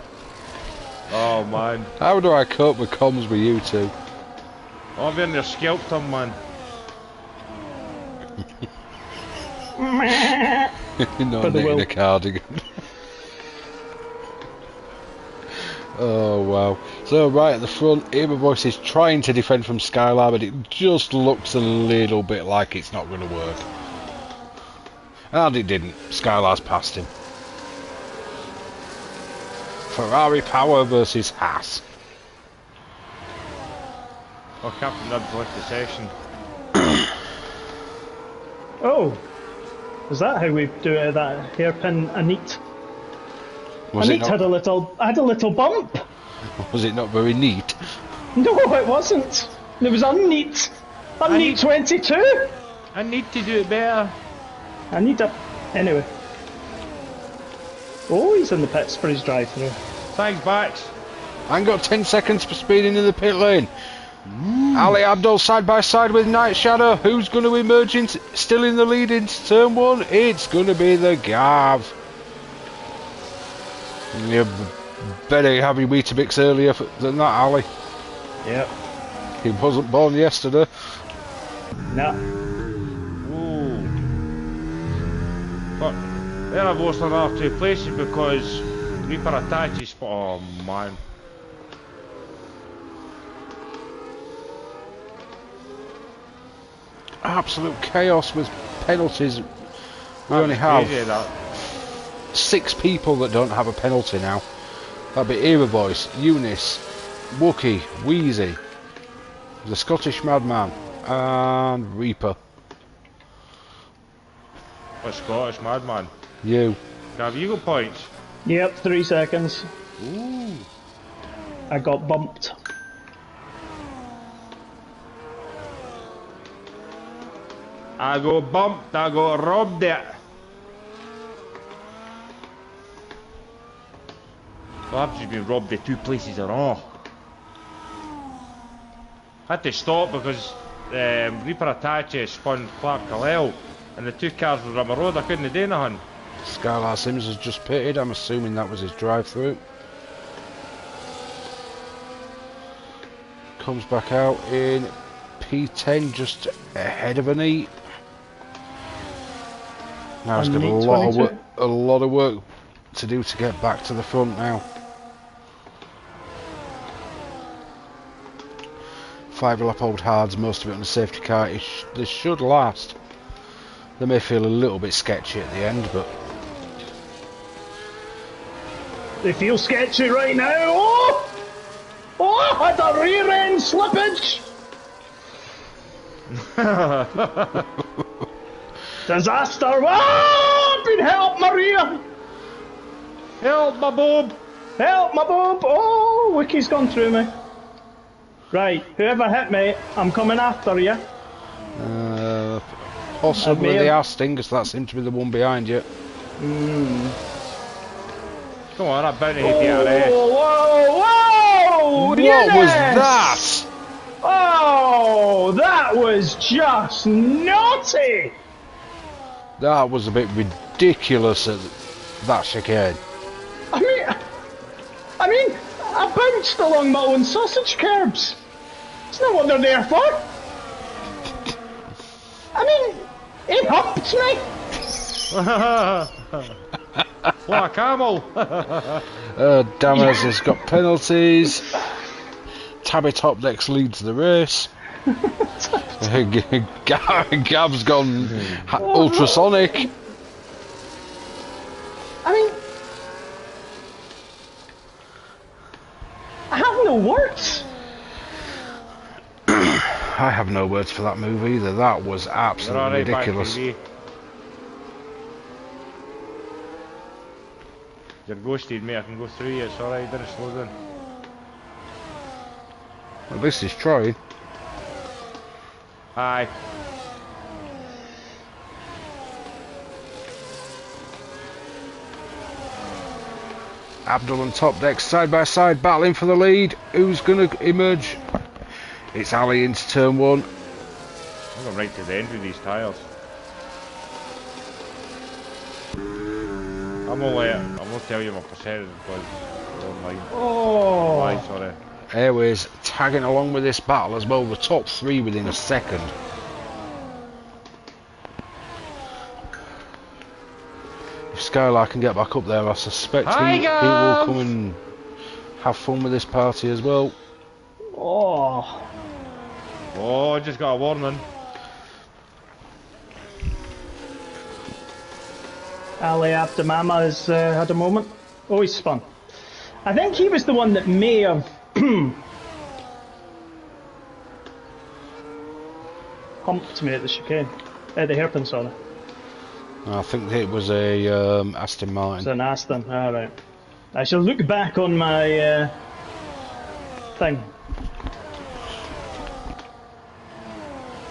man. How do I cope with comms with you two? Oh, I've been your scalped him, man. No, For the knitting will. a cardigan. Oh wow. So right at the front, Eva Voice is trying to defend from Skylar, but it just looks a little bit like it's not going to work. And it didn't. Skylar's passed him. Ferrari Power versus Haas. Oh, Captain Nud's left the session. Oh, is that how we do it? That hairpin Anit? Was it Anit had a little bump. Was it not very neat? No, it wasn't. It was unneat. Unneat 22. I need to do it better. I need a... Anyway. Oh, he's in the pits for his drive-through. Thanks, Bax. I got 10 seconds for speeding in the pit lane. Ali Abdul side by side with Night Shadow. Who's going to emerge still in the lead into turn one? It's going to be the Gav. You better have your Weetabix earlier than that, Ali. Yep. He wasn't born yesterday. Nah. Ooh. But there I've lost another 2 places because Reaper attaches. Oh man. Absolute chaos with penalties. We only That's have crazy, that. 6 people that don't have a penalty now. That'd be Era Voice, Eunice, Wookie, Wheezy, the Scottish Madman, and Reaper. A Scottish madman. You. Have you got points? Yep, 3 seconds. Ooh. I got bumped. I got bumped, I got robbed it. Well, I've just been robbed at 2 places in a row. Had to stop because Reaper Attache spun Clark Khalil and the 2 cars were on the road. I couldn't do nothing. Skylar Sims has just pitted. I'm assuming that was his drive-through. Comes back out in P10, just ahead of an E. Now he's got a lot of work to do to get back to the front now. 5-lap old hards, most of it on the safety car. This should last. They may feel a little bit sketchy at the end, but They feel sketchy right now. Oh! Oh, I had a rear end slippage. Disaster. Oh, been help, Maria. Help my boob! Help my boob. Oh, Wiki's gone through me. Right, whoever hit me, I'm coming after you. possibly the Aston, because that seemed to be the one behind you. Come on, that bounty hit the RS. Whoa, whoa! What Yes! was that? Oh, that was just naughty! That was a bit ridiculous at that chicane. I mean, I bounced along my own sausage curbs. It's not what they're there for. I mean, he humped me. What a camel! Dammers has got penalties. Tabby Top Decks leads the race. Gav's gone ultrasonic. I mean, I have no words. I have no words for that move either. That was absolutely ridiculous. You're ghosted, mate. I can go through you. It's alright. Didn't slow down. At least he's trying. Aye. Abdul and Top Deck side by side battling for the lead. Who's going to emerge? It's Ali into turn one. I'm going right to the end with these tyres. I'm only tell you my percentage was online. Oh. Why, sorry. Airways tagging along with this battle as well. The top 3 within a second. If Skylar can get back up there, I suspect he will come and have fun with this party as well. Oh. Oh, I just got a warning. Ali Abdamama has had a moment. Oh, he's spun. I think he was the one that may have humped me at the chicane. At the hairpin, sorry. I think it was a Aston It's Martin. an Aston, alright. I shall look back on my thing.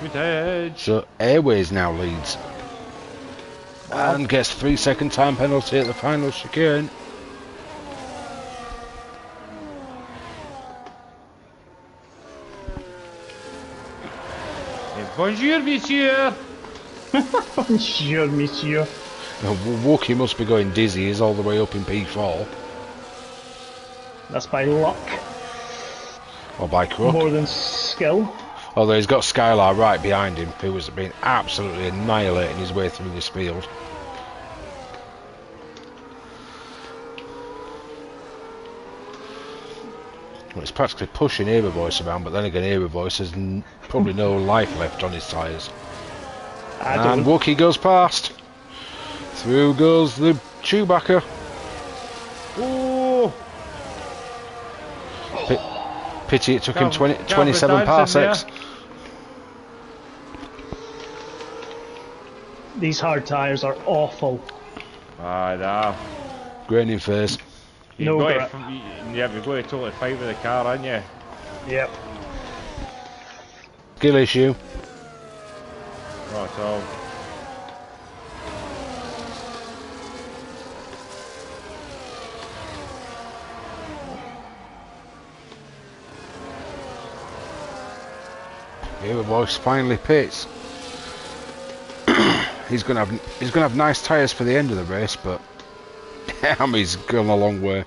Good edge. So Airways now leads. Wow. And gets 3-second time penalty at the final chicane. Bonjour, monsieur. Bonjour, monsieur. Now, Wookie must be going dizzy. He's all the way up in P4. That's by luck, Or by crook. more than skill. Although he's got Skylar right behind him, who has been absolutely annihilating his way through this field. Well, it's practically pushing Era Voice around, but then again, Era Voice has probably no life left on his tyres. And Wookie goes past. Through goes the Chewbacca. Oh! Pity it took him 27 parsecs. These hard tyres are awful. Ah, nah. Graining face. No grip. You've got to totally fight with the car, haven't you? Yep. Skill issue. Not at all. Era Voice finally pits. He's gonna have nice tyres for the end of the race, but damn, he's gone a long way,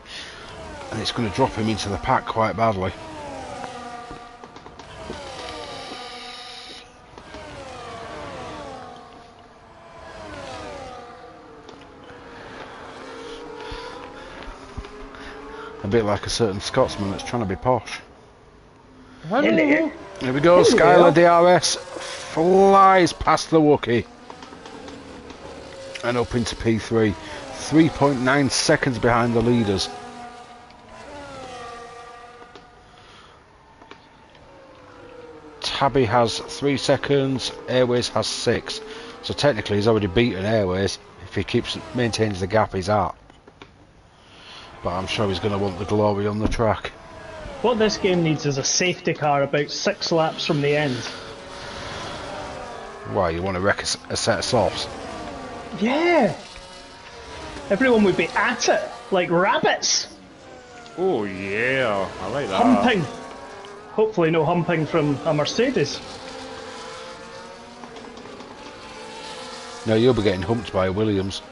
and it's going to drop him into the pack quite badly. A bit like a certain Scotsman that's trying to be posh. Hello. Here we go, Skylar DRS flies past the Wookie and up into P3, 3.9 seconds behind the leaders. Tabby has 3 seconds, Airways has 6, so technically he's already beaten Airways if he maintains the gap he's at. But I'm sure he's going to want the glory on the track. What this game needs is a safety car about 6 laps from the end. Why, you want to wreck a set of softs? Yeah! Everyone would be at it, like rabbits! Oh yeah, I like that. Humping! Hopefully no humping from a Mercedes. No, you'll be getting humped by a Williams.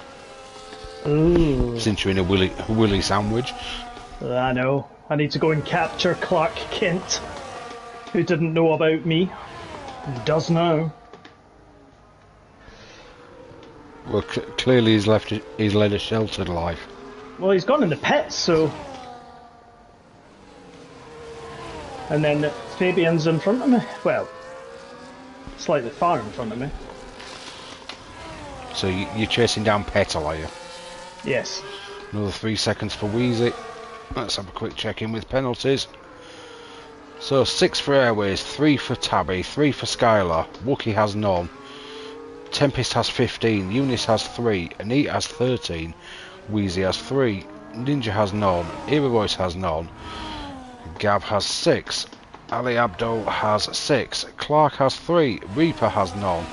Ooh. Since you're in a Willy sandwich. I know. I need to go and capture Clark Kent, who didn't know about me, and does now. Well, clearly he's led a sheltered life. Well, he's gone in the pits, so... And then Fabian's in front of me. Well, slightly far in front of me. So you're chasing down Petal, are you? Yes. Another 3 seconds for Wheezy. Let's have a quick check in with penalties. So 6 for Airways, 3 for Tabby, 3 for Skylar. Wookie has none. Tempest has 15, Eunice has 3, Anita has 13, Wheezy has 3, Ninja has none, Era Voice has none, Gav has 6, Ali Abdo has 6, Clark has 3, Reaper has none,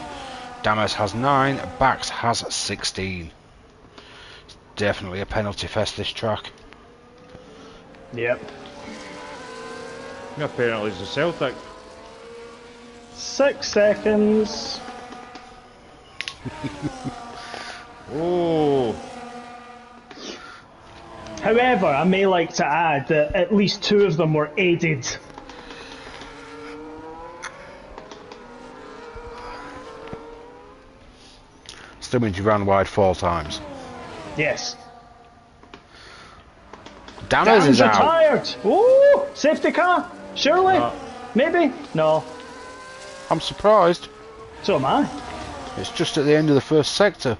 Damas has 9, Bax has 16. It's definitely a penalty fest, this track. Yep. My penalties are Celtic. 6 seconds. Oh, However, I may like to add that at least 2 of them were aided. Still means you ran wide 4 times. Yes. Danners is out. retired! Ooh! Safety car? Surely? No. Maybe? No. I'm surprised. So am I. It's just at the end of the first sector.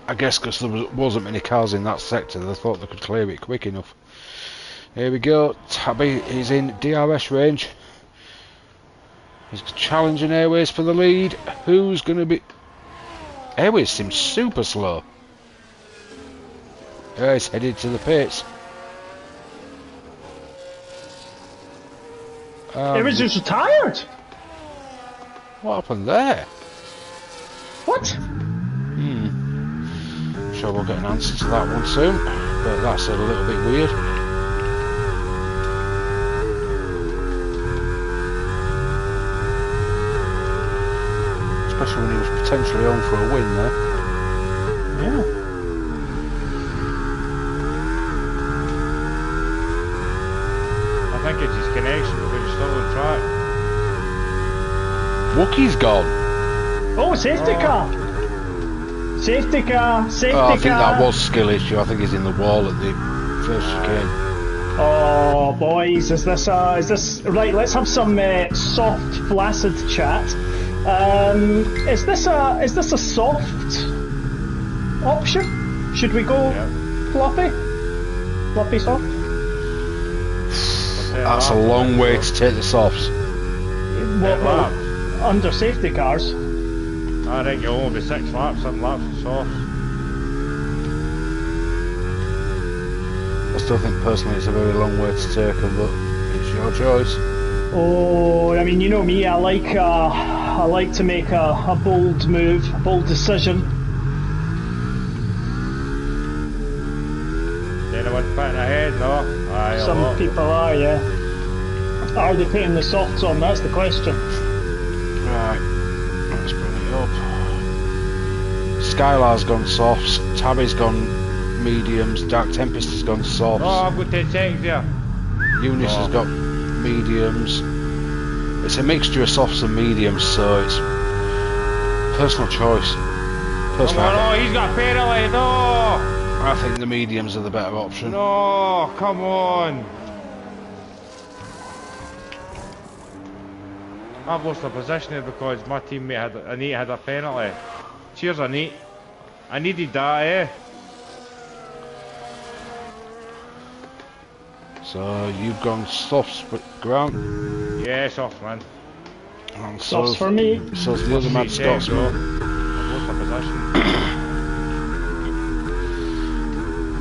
I guess because there wasn't many cars in that sector, they thought they could clear it quick enough. Here we go. Tabby is in DRS range. He's challenging Airways for the lead. Who's going to be... Airways seems super slow. Yeah, he's headed to the pits. It was just retired! What happened there? What? Sure we'll get an answer to that one soon, but that's a little bit weird. Especially when he was potentially on for a win there. Yeah. I think it's his connection because he's still on track. Wookie's gone. Oh, safety car! Safety car! Safety car! I think that was skill issue. I think he's in the wall at the first chicane. Oh, boys, is this right? Let's have some soft, flaccid chat. Is this a soft option? Should we go floppy? Floppy soft? That's a long way to take the softs. Well, under safety cars. I think you'll only be 6 laps, 7 laps of softs. I still think personally it's a very long way to take them, but it's your choice. Oh, I mean, you know me. I like to make a bold move, a bold decision. Anyone putting ahead? No. Aye, Some people are, yeah. Are they putting the softs on? That's the question. Right, let's bring it up. Skylar's gone softs, Tabby's gone mediums, Dark Tempest has gone softs. Oh, I've got 10 seconds here. Eunice has got mediums. It's a mixture of softs and mediums, so it's personal choice. Oh, he's got a penalty, no! I think the mediums are the better option. No, come on! I've lost a position here because my teammate Anit had a penalty. Cheers, Anit. I needed that, eh? So you've gone softs, but Grant. Yeah, soft, man. And Softs for me. So's the other Mad Scotsman. I've lost a position.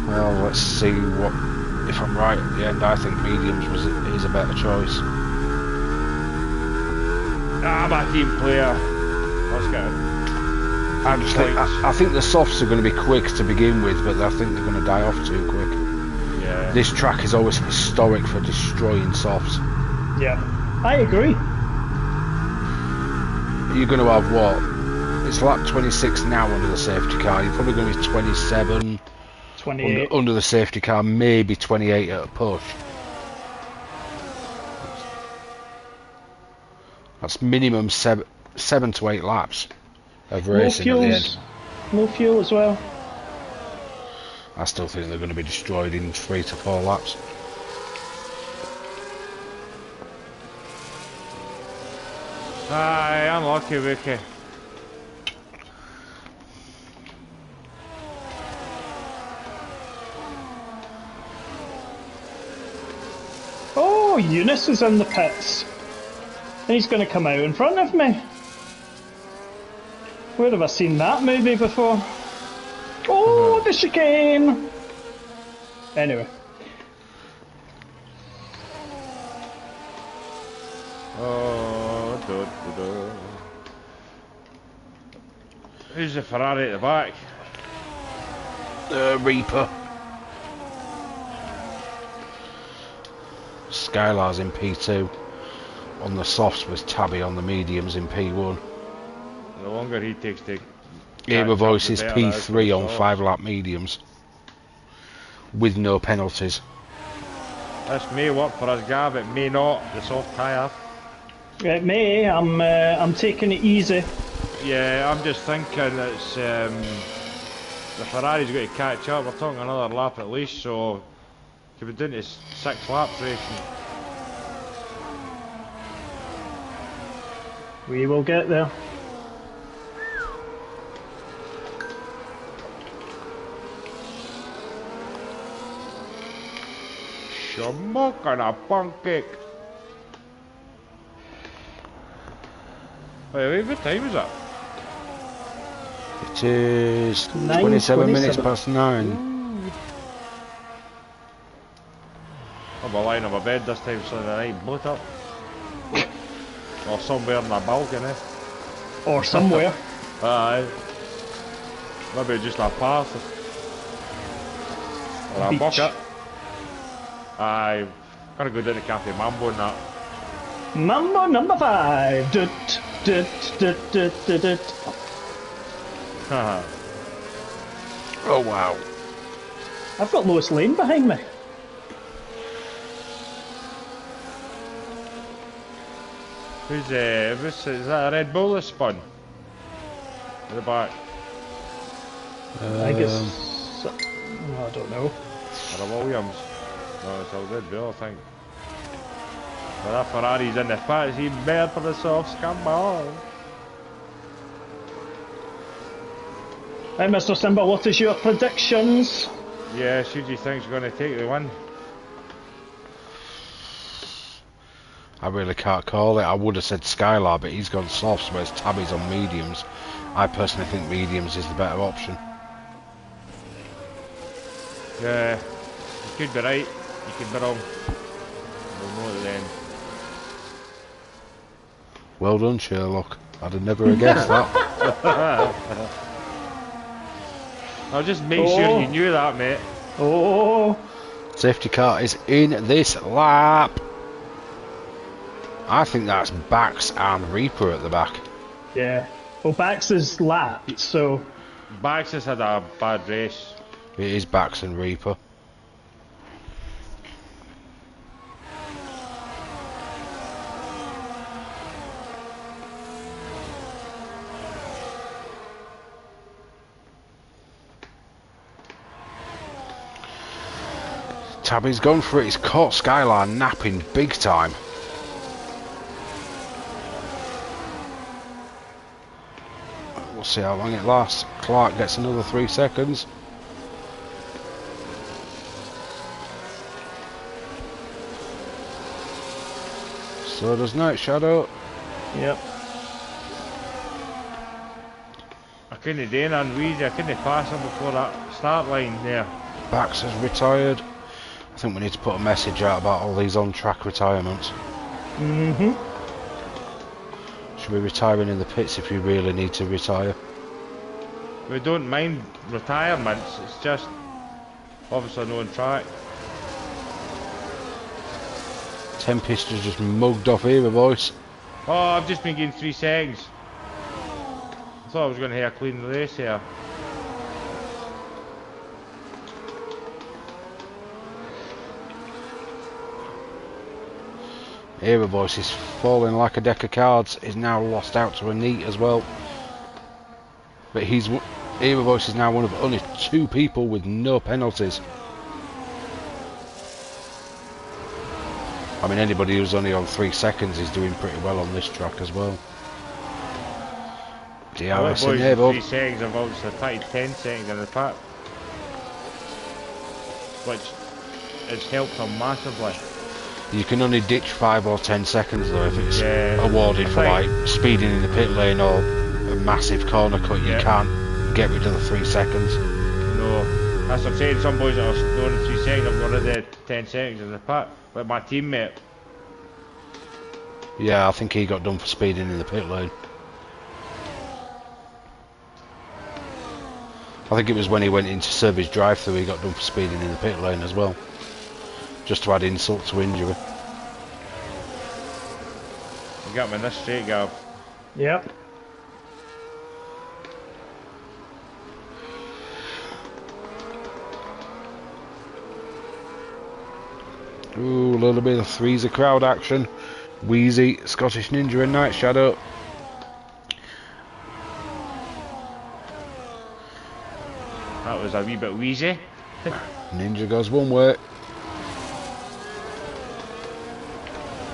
Well, let's see what. If I'm right at the end, I think mediums is a better choice. I'm a team player. Let's get it. I think the softs are going to be quick to begin with, but I think they're going to die off too quick. Yeah. This track is always historic for destroying softs. Yeah, I agree. You're going to have what? It's lap 26 now under the safety car. You're probably going to be 27 28. under the safety car, maybe 28 at a push. That's minimum 7 to 8 laps of racing at the end. No fuel as well. I still think they're going to be destroyed in 3 to 4 laps. Aye, unlucky, Wookie. Oh, Eunice is in the pits. And he's going to come out in front of me. Where have I seen that movie before? Oh, the chicane! Anyway. Oh, who's the Ferrari at the back? Reaper. Skylar's in P2. On the softs with Tabby on the mediums in P1. The longer he takes to Era Voice is the better it is for the P3 on softs. 5-lap mediums. With no penalties. This may work for us, Gav, it may not, the soft tyre. It may. I'm taking it easy. Yeah, I'm just thinking it's the Ferrari's got to catch up. We're talking another lap at least, so could be doing to 6 laps racing. We will get there. Shamok and a pancake. Wait, what time is it? It is 9:27. 27 minutes past 9. I'm lying on my bed this time Sunday night, bloat up. Or somewhere in a balcony. Or somewhere. Aye. Maybe just a path. Or a Beach. bucket. Aye. Gonna go down to Cafe Mambo and that. Mambo number 5. Dut, dut, dut, dut, dut, dut. Haha. Oh wow. I've got Lois Lane behind me. Who's is that a Red Bull that's spun? At the back. I guess. I don't know. Or a Williams. No, it's a Red Bull, I think. But that Ferrari's in the pit, is he better for the softs? Come on. Hey, Mr. Simba, what is your predictions? Yeah, who do you think's going to take the win? I really can't call it. I would have said Skylar, but he's gone softs, whereas Tabby's on mediums. I personally think mediums is the better option. Yeah, you could be right, you could be wrong. We'll know at the end. Well done, Sherlock. I'd have never have guessed that. I'll just make sure you knew that, mate. Oh, Safety car is in this lap. I think that's Bax and Reaper at the back. yeah. Well, Bax is lapped, so. Bax has had a bad race. It is Bax and Reaper. Tabby's gone for it. He's caught Skylar napping big time. We'll see how long it lasts. Clark gets another 3 seconds. So does Night Shadow. Yep. I couldn't do anything Weezy, I couldn't pass him before that start line there. Bax has retired. I think we need to put a message out about all these on-track retirements. Mm-hmm. Should be retiring in the pits if you really need to retire. We don't mind retirements, it's just obviously no on track. Tempest has just mugged off Era Voice. Oh, I've just been getting 3 seconds. I thought I was going to have a clean race here. Era Voice is falling like a deck of cards. He's now lost out to a neat as well. But Era Voice is now one of only 2 people with no penalties. I mean, anybody who's only on 3 seconds is doing pretty well on this track as well. DRS Boys, enabled. 3 seconds, I've obviously tied 10 seconds in the pack. Which has helped him massively. You can only ditch 5 or 10 seconds though if it's Yeah. awarded for like speeding in the pit lane or a massive corner cut. You Yeah. can't get rid of the 3 seconds. No, that's what I'm saying, some boys that are doing 3 seconds, I've got rid of 10 seconds in the pack. Like my teammate. Yeah, I think he got done for speeding in the pit lane. I think it was when he went into service drive-through he got done for speeding in the pit lane as well. Just to add insult to injury. You got me in this straight, Gav. Yep. Ooh, a little bit of freezer crowd action. Wheezy, Scottish Ninja and Night Shadow. That was a wee bit wheezy. Ninja goes one way.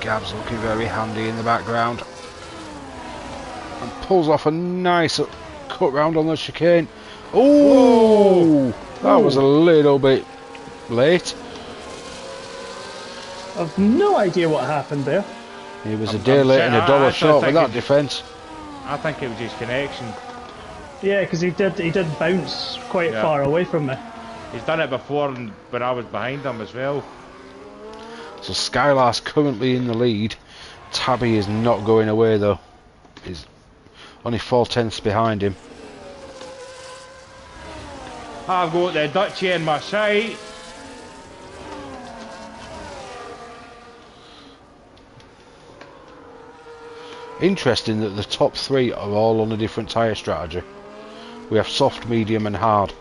Gab's looking very handy in the background. And pulls off a nice cut round on the chicane. Oh, that was a little bit late. I've no idea what happened there. He was a day late and a dollar short with that defence. I think it was his connection. Yeah, because he did bounce quite far away from me. He's done it before when I was behind him as well. So Skylar's currently in the lead. Tabby is not going away though. He's only 4/10 behind him. I've got the Dutchie in my sight. Interesting that the top three are all on a different tyre strategy. We have soft, medium and hard.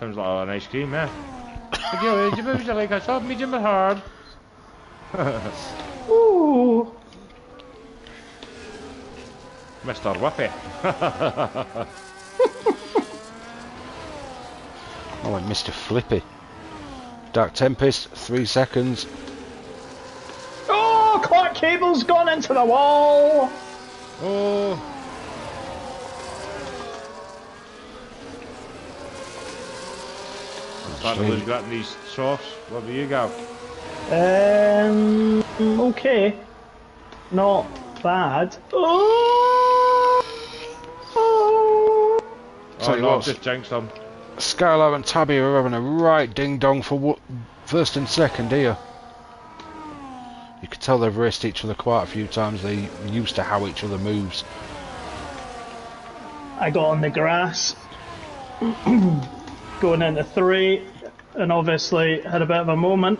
Sounds like an ice cream, yeah. Would you like a soft, medium or hard? Ooh. Mr. Whippy. I went Mr. Flippy. Dark Tempest, 3 seconds. Oh, Clark Cable's gone into the wall. Oh. Starting to lose grip in these softs. What do you go? Okay. Not bad. Oh, Tell you no, what, I've just jinxed them. Skylar and Tabby are having a right ding dong for first and second here. You can tell they've raced each other quite a few times. They're used to how each other moves. I got on the grass going into 3 and obviously had a bit of a moment,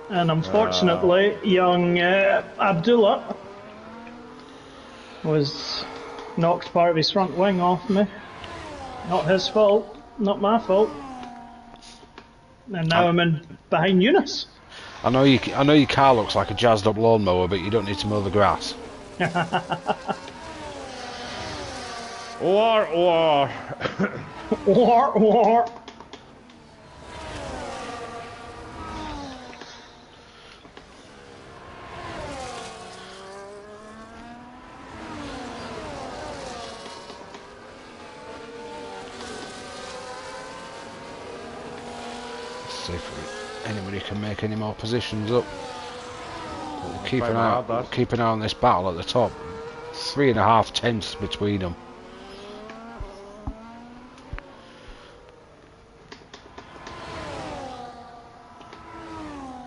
and unfortunately young Abdullah was knocked part of his front wing off me. Not his fault, not my fault. And now I'm in behind Eunice. I know your car looks like a jazzed up lawnmower, but you don't need to mow the grass. Or. Or. See if anybody can make any more positions up. But we'll keep an eye on this battle at the top. 3.5 tenths between them.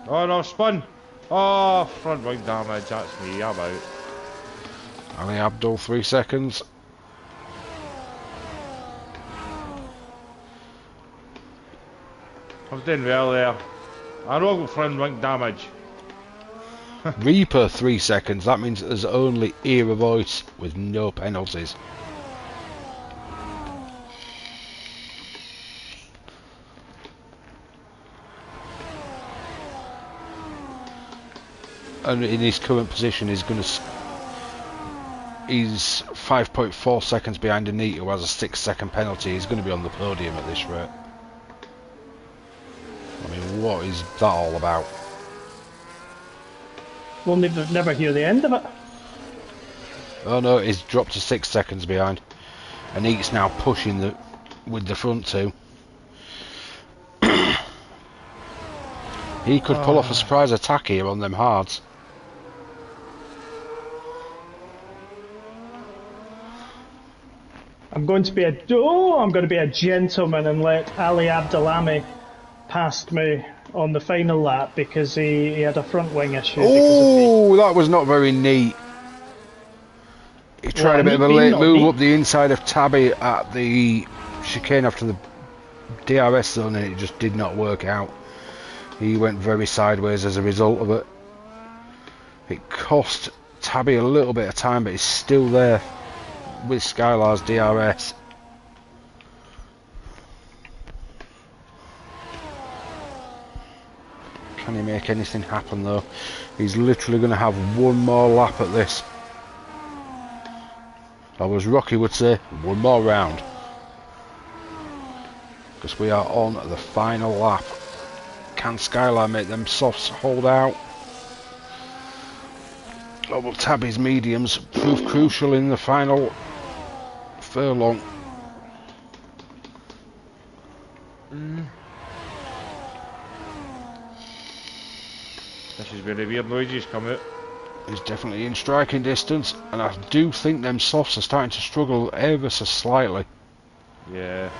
Oh no, spun! Oh, front wing damage, that's me, I'm out. Ali Abdul, 3 seconds. I was doing well there. I know I've got front wing damage. Reaper, 3 seconds. That means there's only ear a voice with no penalties. And in his current position, he's 5.4 seconds behind Anita, who has a 6-second penalty. He's going to be on the podium at this rate. I mean, what is that all about? We'll never hear the end of it. Oh no, he's dropped to 6 seconds behind. Anita's now pushing with the front two. He could pull off a surprise attack here on them hards. I'm going to be a gentleman and let Ali Abdelami past me on the final lap because he had a front wing issue. Oh, that was not very neat. He tried a bit of a late move up the inside of Tabby at the chicane after the DRS zone, and it just did not work out. He went very sideways as a result of it. It cost Tabby a little bit of time, but he's still there with Skylar's DRS. Can he make anything happen though? He's literally going to have one more lap at this. Or as Rocky would say, one more round. Because we are on the final lap. Can Skylar make them softs hold out? Or will Tabby's mediums prove crucial in the final furlong? This is where the weird noises come out. He's definitely in striking distance, and I do think them softs are starting to struggle ever so slightly. Yeah.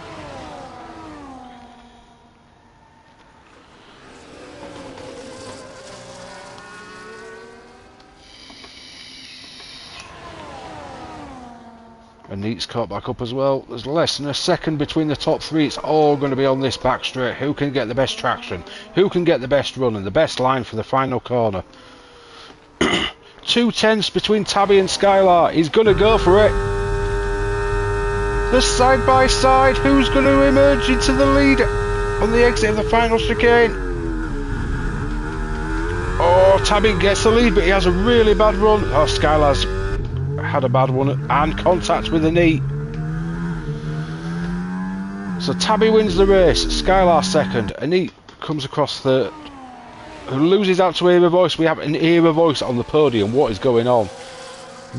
And Neat's caught back up as well. There's less than a second between the top three. It's all going to be on this back straight. Who can get the best traction? Who can get the best run and the best line for the final corner? 2/10 between Tabby and Skylar. He's going to go for it. The side by side. Who's going to emerge into the lead on the exit of the final chicane? Oh, Tabby gets the lead, but he has a really bad run. Oh, Skylar's had a bad one and contact with the knee. So Tabby wins the race, Skylar second, Anit comes across third, who loses out to Era Voice. We have an Era Voice on the podium. What is going on?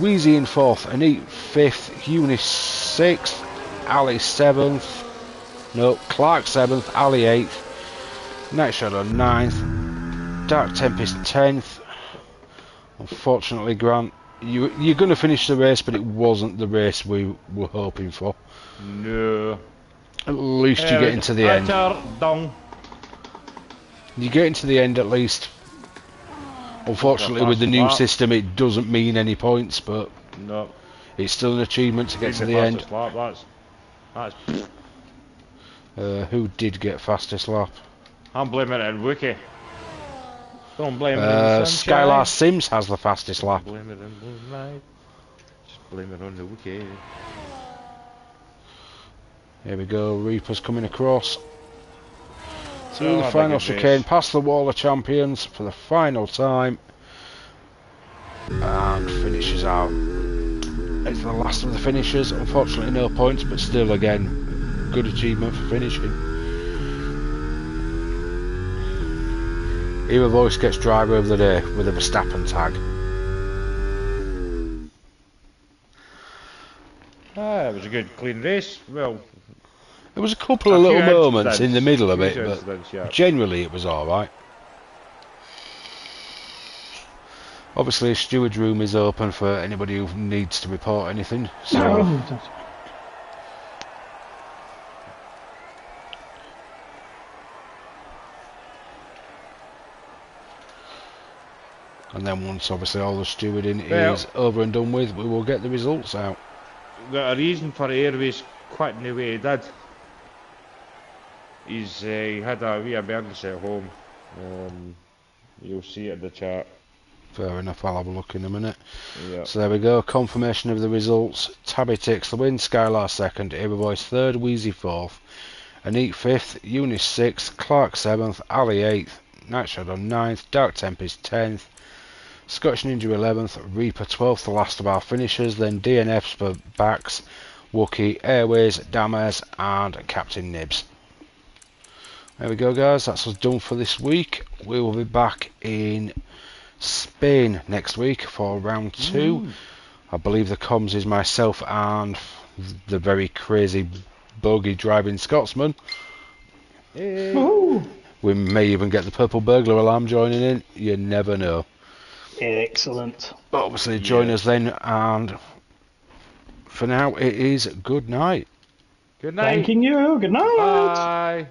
Wheezy in fourth, Anit fifth, Eunice sixth, Ali seventh, no, Clark seventh, Ali eighth, Night Shadow ninth, Dark Tempest 10th. Unfortunately, Grant, you're going to finish the race, but it wasn't the race we were hoping for. No. At least you get into the end. You get into the end at least. Unfortunately, with the new system, it doesn't mean any points, but no, it's still an achievement to get to the end. That's who did get fastest lap? I'm blaming it on Wookie. Don't blame it on Skylar Sims has the fastest lap. Blame it on Moonlight. Just blame it on the Wookie. Here we go, Reaper's coming across. Through the final chicane, past the wall of champions for the final time. And finishes out. It's the last of the finishers. Unfortunately no points, but still again, good achievement for finishing. Era Voice gets driver of the day with a Verstappen tag. It was a good clean race. Well, there was a couple of little moments in the middle of it, but generally it was alright. Obviously a steward's room is open for anybody who needs to report anything. So and then once obviously all the stewarding is over and done with, we will get the results out. Got a reason for Airways quitting the way he did. He had a wee emergency at home. You'll see it in the chat. Fair enough, I'll have a look in a minute. Yeah. So there we go, confirmation of the results. Tabby takes the win, Skylar second, Era Voice third, Wheezy fourth, Anit fifth, Eunice sixth, Clark seventh, Ali eighth, Night Shadow ninth, Dark Tempest 10th, Scottish Ninja 11th, Reaper 12th, the last of our finishers, then DNFs for Bax, Wookie, Airways, Damas and Captain Nibs. There we go guys, that's us done for this week. We will be back in Spain next week for round 2. I believe the comms is myself and the very crazy bogey driving Scotsman. We may even get the purple burglar alarm joining in, you never know. Excellent. But obviously join us then, and for now it is good night. Good night. Thanking you, good night. Bye.